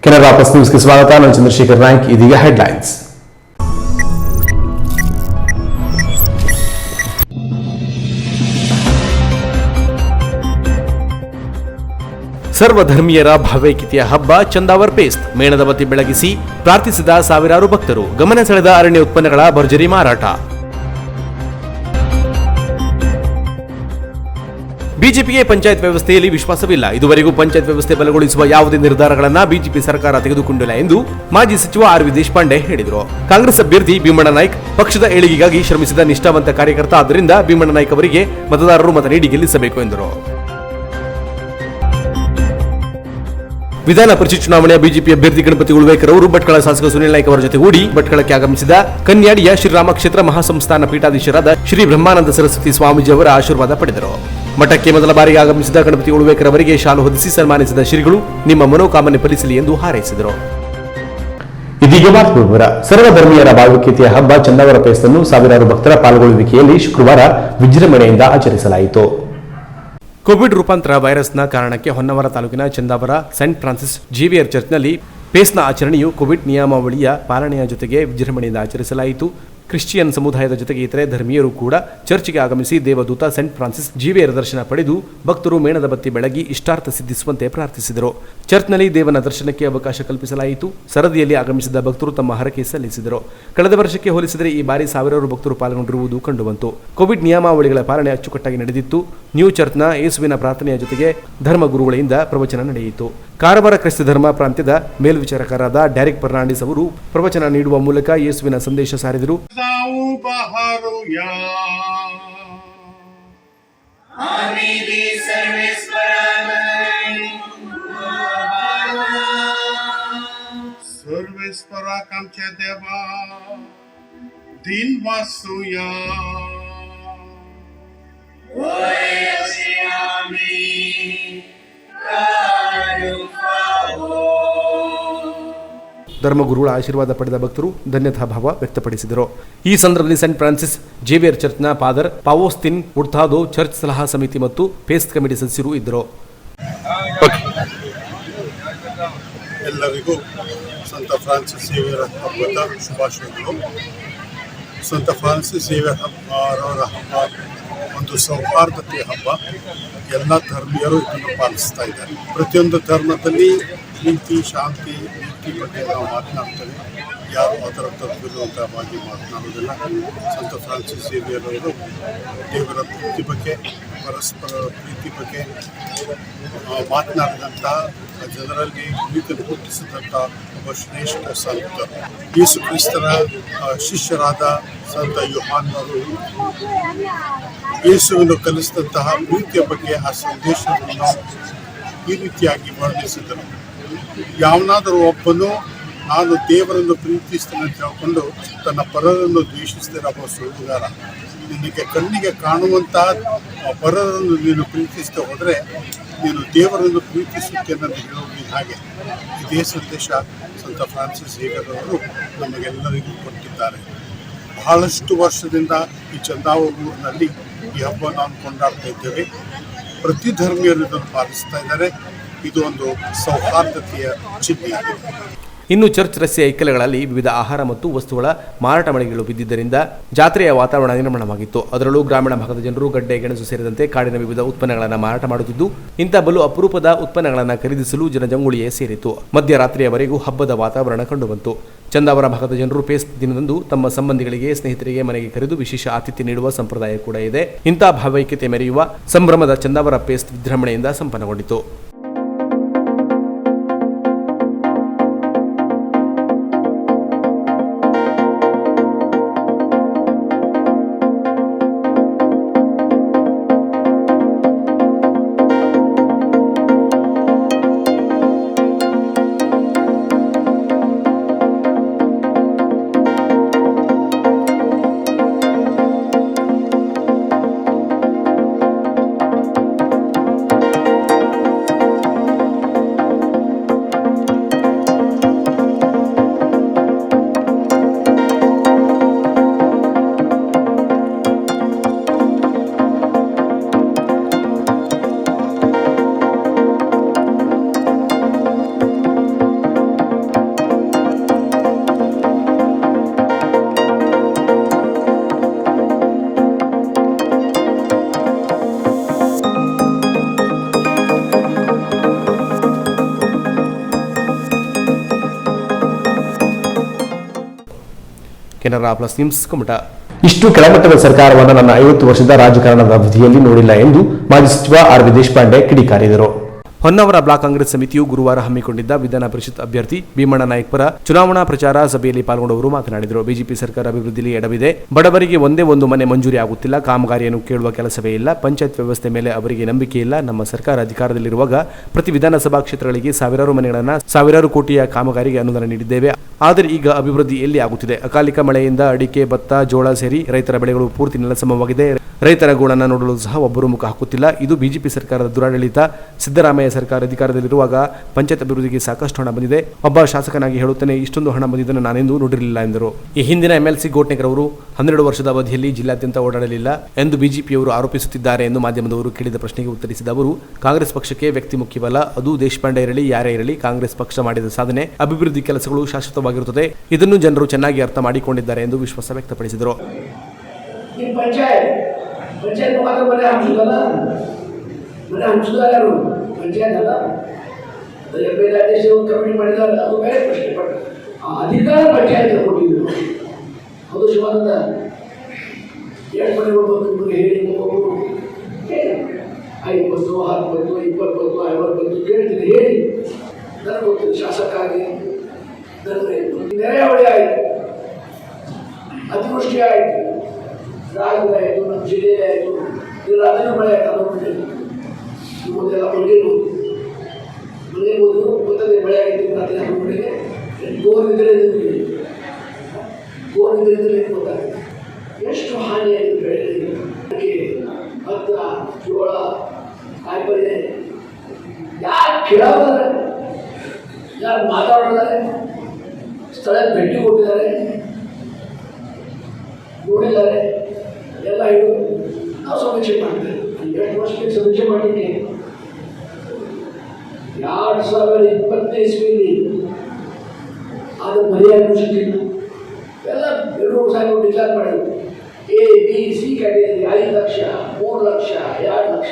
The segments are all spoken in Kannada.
ಕೆನರಾ ಪ್ಲಸ್ ನ್ಯೂಸ್ಗೆ ಸ್ವಾಗತ. ನಾನು ಚಂದ್ರಶೇಖರ್ ನಾಯ್ಕ್. ಇದೀಗ ಹೆಡ್ಲೈನ್ಸ್. ಸರ್ವಧರ್ಮೀಯರ ಭಾವೈಕ್ಯತೆಯ ಹಬ್ಬ ಚಂದಾವರ್ ಪೇಸ್ತ್. ಮೇಣದ ಬತ್ತಿ ಬೆಳಗಿಸಿ ಪ್ರಾರ್ಥಿಸಿದ ಸಾವಿರಾರು ಭಕ್ತರು. ಗಮನ ಸೆಳೆದ ಅರಣ್ಯ ಉತ್ಪನ್ನಗಳ ಭರ್ಜರಿ ಮಾರಾಟ. ಬಿಜೆಪಿಗೆ ಪಂಚಾಯತ್ ವ್ಯವಸ್ಥೆಯಲ್ಲಿ ವಿಶ್ವಾಸವಿಲ್ಲ. ಇದುವರೆಗೂ ಪಂಚಾಯತ್ ವ್ಯವಸ್ಥೆ ಬಲಗೊಳಿಸುವ ಯಾವುದೇ ನಿರ್ಧಾರಗಳನ್ನು ಬಿಜೆಪಿ ಸರ್ಕಾರ ತೆಗೆದುಕೊಂಡಿಲ್ಲ ಎಂದು ಮಾಜಿ ಸಚಿವ ಆರ್.ವಿ. ದೇಶಪಾಂಡೆ ಹೇಳಿದರು. ಕಾಂಗ್ರೆಸ್ ಅಭ್ಯರ್ಥಿ ಭೀಮಣ್ಣ ನಾಯ್ಕ್ ಪಕ್ಷದ ಏಳಿಗೆಗಾಗಿ ಶ್ರಮಿಸಿದ ನಿಷ್ಠಾವಂತ ಕಾರ್ಯಕರ್ತ. ಆದ್ದರಿಂದ ಭೀಮಣ್ಣ ನಾಯ್ಕ್ ಅವರಿಗೆ ಮತದಾರರು ಮತ ನೀಡಿ ಗೆಲ್ಲಿಸಬೇಕು ಎಂದರು. ವಿಧಾನ ಪರಿಷತ್ ಚುನಾವಣೆಯ ಬಿಜೆಪಿ ಅಭ್ಯರ್ಥಿ ಗಣಪತಿ ಉಳ್ವೇಕರ್ ಅವರು ಭಟ್ಕಳ ಶಾಸಕ ಸುನಿಲ್ ನಾಯ್ಕ್ ಅವರ ಜೊತೆಗೂಡಿ ಭಟ್ಕಳಕ್ಕೆ ಆಗಮಿಸಿದ ಕನ್ಯಾಡಿಯ ಶ್ರೀರಾಮ ಕ್ಷೇತ್ರ ಮಹಾಸಂಸ್ಥಾನ ಪೀಠಾಧೀಶರಾದ ಶ್ರೀ ಬ್ರಹ್ಮಾನಂದ ಸರಸ್ವತಿ ಸ್ವಾಮೀಜಿ ಅವರ ಆಶೀರ್ವಾದ ಪಡೆದರು. ಮಠಕ್ಕೆ ಮೊದಲ ಬಾರಿಗೆ ಆಗಮಿಸಿದ ಗಣಪತಿ ಉಳ್ವೇಕರ್ ಅವರಿಗೆ ಶಾಲು ಹೊದಿಸಿ ಸನ್ಮಾನಿಸಿದ ಶ್ರೀಗಳು ನಿಮ್ಮ ಮನೋಕಾಮನೆ ಫಲಿಸಲಿ ಎಂದು ಹಾರೈಸಿದರು. ಇದೀಗ ವಿವರ. ಸರ್ವಧರ್ಮೀಯರ ಭಾವೈಕ್ಯತೆಯ ಹಬ್ಬ ಚಂದಾವರ ಪೇಸ್ತನ್ನು ಸಾವಿರಾರು ಭಕ್ತರ ಪಾಲ್ಗೊಳ್ಳುವಿಕೆಯಲ್ಲಿ ಶುಕ್ರವಾರ ವಿಜೃಂಭಣೆಯಿಂದ ಆಚರಿಸಲಾಯಿತು. ಕೋವಿಡ್ ರೂಪಾಂತರ ವೈರಸ್ನ ಕಾರಣಕ್ಕೆ ಹೊನ್ನಾವರ ತಾಲೂಕಿನ ಚಂದಾವರ ಸೆಂಟ್ ಫ್ರಾನ್ಸಿಸ್ ಜೇವಿಯರ್ ಚರ್ಚ್ನಲ್ಲಿ ಪೇಸ್ನ ಆಚರಣೆಯು ಕೋವಿಡ್ ನಿಯಮಾವಳಿಯ ಪಾಲನೆಯ ಜೊತೆಗೆ ವಿಜೃಂಭಣೆಯಿಂದ ಆಚರಿಸಲಾಯಿತು. ಕ್ರಿಶ್ಚಿಯನ್ ಸಮುದಾಯದ ಜೊತೆಗೆ ಇತರೆ ಧರ್ಮೀಯರು ಕೂಡ ಚರ್ಚ್ಗೆ ಆಗಮಿಸಿ ದೇವದೂತ ಸೆಂಟ್ ಫ್ರಾನ್ಸಿಸ್ ಜೇವಿಯರ್ ದರ್ಶನ ಪಡೆದು ಭಕ್ತರು ಮೇಣದ ಬತ್ತಿ ಬೆಳಗಿ ಇಷ್ಟಾರ್ಥ ಸಿದ್ಧಿಸುವಂತೆ ಪ್ರಾರ್ಥಿಸಿದರು. ಚರ್ಚ್ನಲ್ಲಿ ದೇವನ ದರ್ಶನಕ್ಕೆ ಅವಕಾಶ ಕಲ್ಪಿಸಲಾಯಿತು. ಸರದಿಯಲ್ಲಿ ಆಗಮಿಸಿದ ಭಕ್ತರು ತಮ್ಮ ಹರಕೆ ಸಲ್ಲಿಸಿದರು. ಕಳೆದ ವರ್ಷಕ್ಕೆ ಹೋಲಿಸಿದರೆ ಈ ಬಾರಿ ಸಾವಿರಾರು ಭಕ್ತರು ಪಾಲ್ಗೊಂಡಿರುವುದು ಕಂಡುಬಂತು. ಕೋವಿಡ್ ನಿಯಮಾವಳಿಗಳ ಪಾಲನೆ ಅಚ್ಚುಕಟ್ಟಾಗಿ ನಡೆದಿತ್ತು. ನ್ಯೂ ಚರ್ಚ್ನ ಯೇಸುವಿನ ಪ್ರಾರ್ಥನೆಯ ಜೊತೆಗೆ ಧರ್ಮಗುರುಗಳಿಂದ ಪ್ರವಚನ ನಡೆಯಿತು. ಕಾರವಾರ ಕ್ರೈಸ್ತ ಧರ್ಮ ಪ್ರಾಂತ್ಯದ ಮೇಲ್ವಿಚಾರಕರಾದ ಡ್ಯಾರಿಕ್ ಫರ್ನಾಂಡಿಸ್ ಅವರು ಪ್ರವಚನ ನೀಡುವ ಮೂಲಕ ಯೇಸುವಿನ ಸಂದೇಶ ಸಾರಿದರು. सर्वेश्वरा कामच्या देवा दिन वासूया ಧರ್ಮಗುರುಗಳ ಆಶೀರ್ವಾದ ಪಡೆದ ಭಕ್ತರು ಧನ್ಯತಾ ಭಾವ ವ್ಯಕ್ತಪಡಿಸಿದರು. ಈ ಸಂದರ್ಭದಲ್ಲಿ ಸೆಂಟ್ ಫ್ರಾನ್ಸಿಸ್ ಜೇವಿಯರ್ ಚರ್ಚ್ನ ಫಾದರ್ ಪಾವೋಸ್ತಿನ್ ಉಡ್ತಾದೋ, ಚರ್ಚ್ ಸಲಹಾ ಸಮಿತಿ ಮತ್ತು ಪೇಸ್ಟ್ ಕಮಿಟಿ ಸದಸ್ಯರು ಇದ್ದರು. ಎಲ್ಲರಿಗೂ ಸಂತ ಫ್ರಾನ್ಸಿಸ್ ಸೇವಿಯರ್ ಹಬ್ಬದ ಶುಭಾಶಯಗಳು. ಸಂತ ಫ್ರಾನ್ಸಿಸ್ ಸೇವಿಯರ್ ಅವರ ಹಬ್ಬ ಒಂದು ಸೌಹಾರ್ದತೆಯ ಹಬ್ಬ. ಎಲ್ಲ ಧರ್ಮೀಯರು ಇದನ್ನು ಪಾಲಿಸ್ತಾ ಇದ್ದಾರೆ. ಪ್ರತಿಯೊಂದು ಧರ್ಮದಲ್ಲಿ ಪ್ರೀತಿ, ಶಾಂತಿ, ನೀತಿ ಬಗ್ಗೆ ನಾವು ಮಾತನಾಡ್ತೇವೆ. ಯಾರು ಅದರ ವಿರುದ್ಧವಾಗಿ ಮಾತನಾಡುವುದಿಲ್ಲ. ಸಂತ ಫ್ರಾನ್ಸಿಸ್ ಸೇವಿಯರ್ ಅವರು ದೇವರ ಪ್ರೀತಿ ಬಗ್ಗೆ, ಪರಸ್ಪರ ಪ್ರೀತಿ ಬಗ್ಗೆ ಮಾತನಾಡಿದಂಥ, ಜನರಲ್ಲಿ ಪ್ರೀತಿಯನ್ನು ಹುಟ್ಟಿಸಿದಂಥ ಒಬ್ಬ ಶ್ರೇಷ್ಠ ಸಂತರು. ಯೇಸು ಕ್ರಿಸ್ತರ ಶಿಷ್ಯರಾದ ಸಂತ ಯೋಹಾನರು ಯೇಸುವನ್ನು ಕಲಿಸಿದಂತಹ ಪ್ರೀತಿಯ ಬಗ್ಗೆ ಆ ಸಂದೇಶವನ್ನು ಈ ರೀತಿಯಾಗಿ ವರ್ಣಿಸಿದರು. ಯಾವನಾದರೂ ಒಬ್ಬನು ನಾನು ದೇವರನ್ನು ಪ್ರೀತಿಸ್ತೇನೆ ಅಂತ ಹೇಳ್ಕೊಂಡು ತನ್ನ ಪರರನ್ನು ದ್ವೇಷಿಸಿದರೆ ಒಬ್ಬ ಸುಳ್ಳುಗಾರ. ನಿನಗೆ ಕಣ್ಣಿಗೆ ಕಾಣುವಂತಹ ಪರರನ್ನು ನೀನು ಪ್ರೀತಿಸದೆ ಹೋದರೆ ನೀನು ದೇವರನ್ನು ಪ್ರೀತಿಸುತ್ತೇನೆ ಅಂತ ಹೇಳುವುದು ಹಾಗೆ. ಇದೇ ಸಂದೇಶ ಸಂತ ಫ್ರಾನ್ಸಿಸ್ ಸೇವಿಯರ್ ಅವರು ನಮಗೆಲ್ಲರಿಗೂ ಕೊಟ್ಟಿದ್ದಾರೆ. ಬಹಳಷ್ಟು ವರ್ಷದಿಂದ ಈ ಚಂದಾವರ ಊರಿನಲ್ಲಿ ಈ ಹಬ್ಬ ನಾವು ಕೊಂಡಾಡ್ತಾ ಇದ್ದೇವೆ. ಪ್ರತಿ ಧರ್ಮೀಯರು ಇದನ್ನು ಪಾಲಿಸ್ತಾ ಇದ್ದಾರೆ. ಇದು ಒಂದು ಸೌಹಾರ್ದತೆಯ ಚಿಹ್ನೆಯಾಗಿದೆ. ಇನ್ನು ಚರ್ಚ್ ರಸ್ತೆಯ ಇಕ್ಕೆಲಗಳಲ್ಲಿ ವಿವಿಧ ಆಹಾರ ಮತ್ತು ವಸ್ತುಗಳ ಮಾರಾಟ ಮಳಿಗೆಗಳು ಬಿದ್ದಿದ್ದರಿಂದ ಜಾತ್ರೆಯ ವಾತಾವರಣ ನಿರ್ಮಾಣವಾಗಿತ್ತು. ಅದರಲ್ಲೂ ಗ್ರಾಮೀಣ ಭಾಗದ ಜನರು ಗಡ್ಡೆ, ಗೆಣಸು ಸೇರಿದಂತೆ ಕಾಡಿನ ವಿವಿಧ ಉತ್ಪನ್ನಗಳನ್ನು ಮಾರಾಟ ಮಾಡುತ್ತಿದ್ದು, ಇಂಥ ಬಲು ಅಪರೂಪದ ಉತ್ಪನ್ನಗಳನ್ನು ಖರೀದಿಸಲು ಜನಜಂಗುಳಿಯೇ ಸೇರಿತ್ತು. ಮಧ್ಯರಾತ್ರಿಯವರೆಗೂ ಹಬ್ಬದ ವಾತಾವರಣ ಕಂಡುಬಂತು. ಚಂದಾವರ ಭಾಗದ ಜನರು ಪೇಸ್ಟ್ ದಿನದಂದು ತಮ್ಮ ಸಂಬಂಧಿಗಳಿಗೆ, ಸ್ನೇಹಿತರಿಗೆ ಮನೆಗೆ ಕರೆದು ವಿಶೇಷ ಆತಿಥ್ಯ ನೀಡುವ ಸಂಪ್ರದಾಯ ಕೂಡ ಇದೆ. ಇಂಥ ಭಾವೈಕ್ಯತೆ ಮೆರೆಯುವ ಸಂಭ್ರಮದ ಚಂದಾವರ ಪೇಸ್ಟ್ ವಿಜೃಂಭಣೆಯಿಂದ ಸಂಪನ್ನಗೊಂಡಿತು. Canara plus news Kumta. ಇಷ್ಟು ಕೆಳಮಟ್ಟದ ಸರ್ಕಾರವನ್ನು ನನ್ನ 50 ವರ್ಷದ ರಾಜಕಾರಣದ ಅವಧಿಯಲ್ಲಿ ನೋಡಿಲ್ಲ ಎಂದು ಮಾಜಿ ಸಚಿವ ಆರ್ ವಿ ದೇಶಪಾಂಡೆ ಕಿಡಿಕಾರಿದರು. ಹೊನ್ನಾವರ ಬ್ಲಾಕ್ ಕಾಂಗ್ರೆಸ್ ಸಮಿತಿಯು ಗುರುವಾರ ಹಮ್ಮಿಕೊಂಡಿದ್ದ ವಿಧಾನ ಪರಿಷತ್ ಅಭ್ಯರ್ಥಿ ಭೀಮಣ್ಣ ನಾಯ್ಕ ಪರ ಚುನಾವಣಾ ಪ್ರಚಾರ ಸಭೆಯಲ್ಲಿ ಪಾಲ್ಗೊಂಡವರು ಮಾತನಾಡಿದರು. ಬಿಜೆಪಿ ಸರ್ಕಾರ ಅಭಿವೃದ್ಧಿಯಲ್ಲಿ ಎಡವಿದೆ. ಬಡವರಿಗೆ ಒಂದೇ ಒಂದು ಮನೆ ಮಂಜೂರಿ ಆಗುತ್ತಿಲ್ಲ. ಕಾಮಗಾರಿಯನ್ನು ಕೇಳುವ ಕೆಲಸವೇ ಇಲ್ಲ. ಪಂಚಾಯತ್ ವ್ಯವಸ್ಥೆ ಮೇಲೆ ಅವರಿಗೆ ನಂಬಿಕೆ ಇಲ್ಲ. ನಮ್ಮ ಸರ್ಕಾರ ಅಧಿಕಾರದಲ್ಲಿರುವಾಗ ಪ್ರತಿ ವಿಧಾನಸಭಾ ಕ್ಷೇತ್ರಗಳಿಗೆ ಸಾವಿರಾರು ಮನೆಗಳನ್ನು ಸಾವಿರಾರು ಕೋಟಿಯ ಕಾಮಗಾರಿಗೆ ಅನುದಾನ ನೀಡಿದ್ದೇವೆ. ಆದರೆ ಈಗ ಅಭಿವೃದ್ಧಿ ಎಲ್ಲಿ ಆಗುತ್ತಿದೆ? ಅಕಾಲಿಕ ಮಳೆಯಿಂದ ಅಡಿಕೆ, ಭತ್ತ, ಜೋಳ ಸೇರಿ ರೈತರ ಬೆಳೆಗಳು ಪೂರ್ತಿ ನೆಲಸಮವಾಗಿದೆ. ರೈತರ ಗೋಳನ್ನು ನೋಡಲು ಸಹ ಒಬ್ಬರು ಮುಖ ಹಾಕುತ್ತಿಲ್ಲ. ಇದು ಬಿಜೆಪಿ ಸರ್ಕಾರದ ದುರಾಡಳಿತ. ಸಿದ್ದರಾಮಯ್ಯ ಸರ್ಕಾರ ಅಧಿಕಾರದಲ್ಲಿರುವಾಗ ಪಂಚಾಯತ್ ಅಭಿವೃದ್ಧಿಗೆ ಸಾಕಷ್ಟು ಹಣ ಬಂದಿದೆ. ಒಬ್ಬ ಶಾಸಕನಾಗಿ ಹೇಳುತ್ತೇನೆ, ಇಷ್ಟೊಂದು ಹಣ ಬಂದಿದ್ದನ್ನು ನಾನೆಂದೂ ನೋಡಿರಲಿಲ್ಲ ಎಂದರು. ಈ ಹಿಂದಿನ ಎಂಎಲ್ಸಿ ಗೋಟ್ನೆಕರ್ ಅವರು 12 ವರ್ಷದ ಅವಧಿಯಲ್ಲಿ ಜಿಲ್ಲಾದ್ಯಂತ ಓಡಾಡಲಿಲ್ಲ ಎಂದು ಬಿಜೆಪಿಯವರು ಆರೋಪಿಸುತ್ತಿದ್ದಾರೆ ಎಂದು ಮಾಧ್ಯಮದವರು ಕೇಳಿದ ಪ್ರಶ್ನೆಗೆ ಉತ್ತರಿಸಿದ ಅವರು, ಕಾಂಗ್ರೆಸ್ ಪಕ್ಷಕ್ಕೆ ವ್ಯಕ್ತಿ ಮುಖ್ಯವಲ್ಲ. ಅದು ದೇಶಪಾಂಡೆ ಇರಲಿ, ಯಾರೇ ಇರಲಿ, ಕಾಂಗ್ರೆಸ್ ಪಕ್ಷ ಮಾಡಿದ ಸಾಧನೆ, ಅಭಿವೃದ್ಧಿ ಕೆಲಸಗಳು ಶಾಶ್ವತವಾಗಿರುತ್ತದೆ. ಇದನ್ನು ಜನರು ಚೆನ್ನಾಗಿ ಅರ್ಥ ಮಾಡಿಕೊಂಡಿದ್ದಾರೆ ಎಂದು ವಿಶ್ವಾಸ ವ್ಯಕ್ತಪಡಿಸಿದರು. पंचायत मुखातर बरे हंसुदा यार पंचायत अಲ್ಲ ಬೇರೆ ಆದೇಶ ಕಮಿಟಿ ಮಾಡಿದ್ದಾರೆ, ಅದು ಬೇರೆ ಪ್ರಶ್ನೆ. ಬಟ್ ಅಧಿಕಾರ ಪಂಚಾಯತ್ ಕೊಟ್ಟಿದ್ರು, ಅದು ಶಿವಾನಂದ 2 ಮನೆ ಒಬ್ಬರು ಹೇಳಿ ಒಬ್ಬರು 50, 60, 20, 50 ಕೇಳ್ತೀನಿ ಹೇಳಿ. ನನಗೆ ಗೊತ್ತಿಲ್ಲ, ಶಾಸಕ ಆಗಿ ನನಗೆ ನೆರೆಹೊಳೆ ಆಯಿತು, ಅತಿವೃಷ್ಟಿ ಆಯಿತು, ರಾಜ್ಯದ ಆಯಿತು, ನಮ್ಮ ಜಿಲ್ಲೆಯಲ್ಲಿ ಆಯಿತು, ಇದು ಅದನ್ನು ಮಳೆ ತಗೊಂಡಿಲ್ಲ. ಇವತ್ತೆಲ್ಲ ಮಳೆಬೋದು ಗೊತ್ತದೆ, ಮಳೆ ಆಗಿದ್ದು ರಾತ್ರಿ ಹಾಕಿಬಿಟ್ಟಿದೆ. ಗೋರಿದ್ರೆ ಗೊತ್ತಾಗುತ್ತೆ ಎಷ್ಟು ಹಾನಿಯಾಗಿದೆ ಬೆಳೆಗಳಿಗೆ. ಭತ್ತ, ಜೋಳ, ಕಾಯಿಪಲ್ಯ ಯಾರು ಕೇಳೋದಾರೆ, ಯಾರು ಮಾತಾಡೋದಾರೆ, ಸ್ಥಳಕ್ಕೆ ಭೇಟಿ ಕೊಟ್ಟಿದ್ದಾರೆ, ನೋಡಿದ್ದಾರೆ, ಎಲ್ಲ ಇದು ನಾವು ಸಮೀಕ್ಷೆ ಮಾಡ್ತೇವೆ. 2 ವರ್ಷಕ್ಕೆ ಸಮೀಕ್ಷೆ ಮಾಡಲಿಕ್ಕೆ 2020 ಇಸ್ವಿಯಲ್ಲಿ ಅದು ಮರ್ಯಾದೆ ಸಿಕ್ಕಿಲ್ಲ. ಎಲ್ಲ 2 ಸಾವಿರ ಡಿಕ್ಲೇರ್ ಮಾಡಿದ್ರು. A, B, C category 5 lakh, 3 lakh, 2 lakh.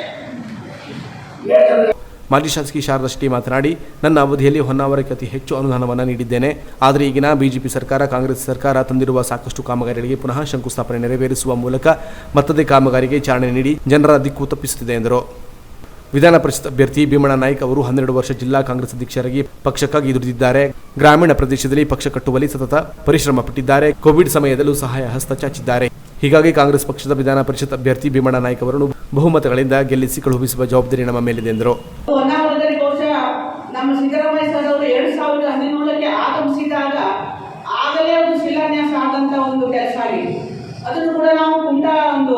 ಮಾಜಿ ಶಾಸಕಿ ಶಾರದಾ ಶೆಟ್ಟಿ ಮಾತನಾಡಿ, ನನ್ನ ಅವಧಿಯಲ್ಲಿ ಹೊನ್ನಾವರಕ್ಕೆ ಅತಿ ಹೆಚ್ಚು ಅನುದಾನವನ್ನು ನೀಡಿದ್ದೇನೆ. ಆದರೆ ಈಗಿನ ಬಿಜೆಪಿ ಸರ್ಕಾರ, ಕಾಂಗ್ರೆಸ್ ಸರ್ಕಾರ ತಂದಿರುವ ಸಾಕಷ್ಟು ಕಾಮಗಾರಿಗಳಿಗೆ ಪುನಃ ಶಂಕುಸ್ಥಾಪನೆ ನೆರವೇರಿಸುವ ಮೂಲಕ ಮತ್ತದೇ ಕಾಮಗಾರಿಗೆ ಚಾಲನೆ ನೀಡಿ ಜನರ ದಿಕ್ಕು ತಪ್ಪಿಸುತ್ತಿದೆ ಎಂದರು. ವಿಧಾನ ಪರಿಷತ್ ಅಭ್ಯರ್ಥಿ ಭೀಮಣ್ಣ ನಾಯ್ಕ ಅವರು 12 ವರ್ಷ ಜಿಲ್ಲಾ ಕಾಂಗ್ರೆಸ್ ಅಧ್ಯಕ್ಷರಾಗಿ ಪಕ್ಷಕ್ಕಾಗಿ ದುಡಿದಿದ್ದಾರೆ. ಗ್ರಾಮೀಣ ಪ್ರದೇಶದಲ್ಲಿ ಪಕ್ಷ ಕಟ್ಟುವಲ್ಲಿ ಸತತ ಪರಿಶ್ರಮ ಪಟ್ಟಿದ್ದಾರೆ. ಕೋವಿಡ್ ಸಮಯದಲ್ಲೂ ಸಹಾಯ ಹಸ್ತ ಚಾಚಿದ್ದಾರೆ. ಹೀಗಾಗಿ ಕಾಂಗ್ರೆಸ್ ಪಕ್ಷದ ವಿಧಾನ ಪರಿಷತ್ ಅಭ್ಯರ್ಥಿ ಭೀಮಣ್ಣ ನಾಯ್ಕ ಅವರನ್ನು ಬಹುಮತಗಳಿಂದ ಗೆಲ್ಲಿಸಿ ಕಳುಹಿಸುವ ಜವಾಬ್ದಾರಿ ನಮ್ಮ ಮೇಲಿದೆ ಎಂದರು. ಹೊನ್ನಾವರದಲ್ಲಿ ಬಹುಶಃ ನಮ್ಮ ಸಿದ್ದರಾಮಯ್ಯ ಸರ್ ಅವರು 2017ಕ್ಕೆ ಆಗಮಿಸಿದಾಗ ಆಗಲೇ ಒಂದು ಶಿಲಾನ್ಯಾಸ ಆದಂಥ ಒಂದು ಕೆಲಸ ಆಗಿದೆ. ಅದನ್ನು ಕೂಡ ನಾವು ಕುಮಟಾ ಒಂದು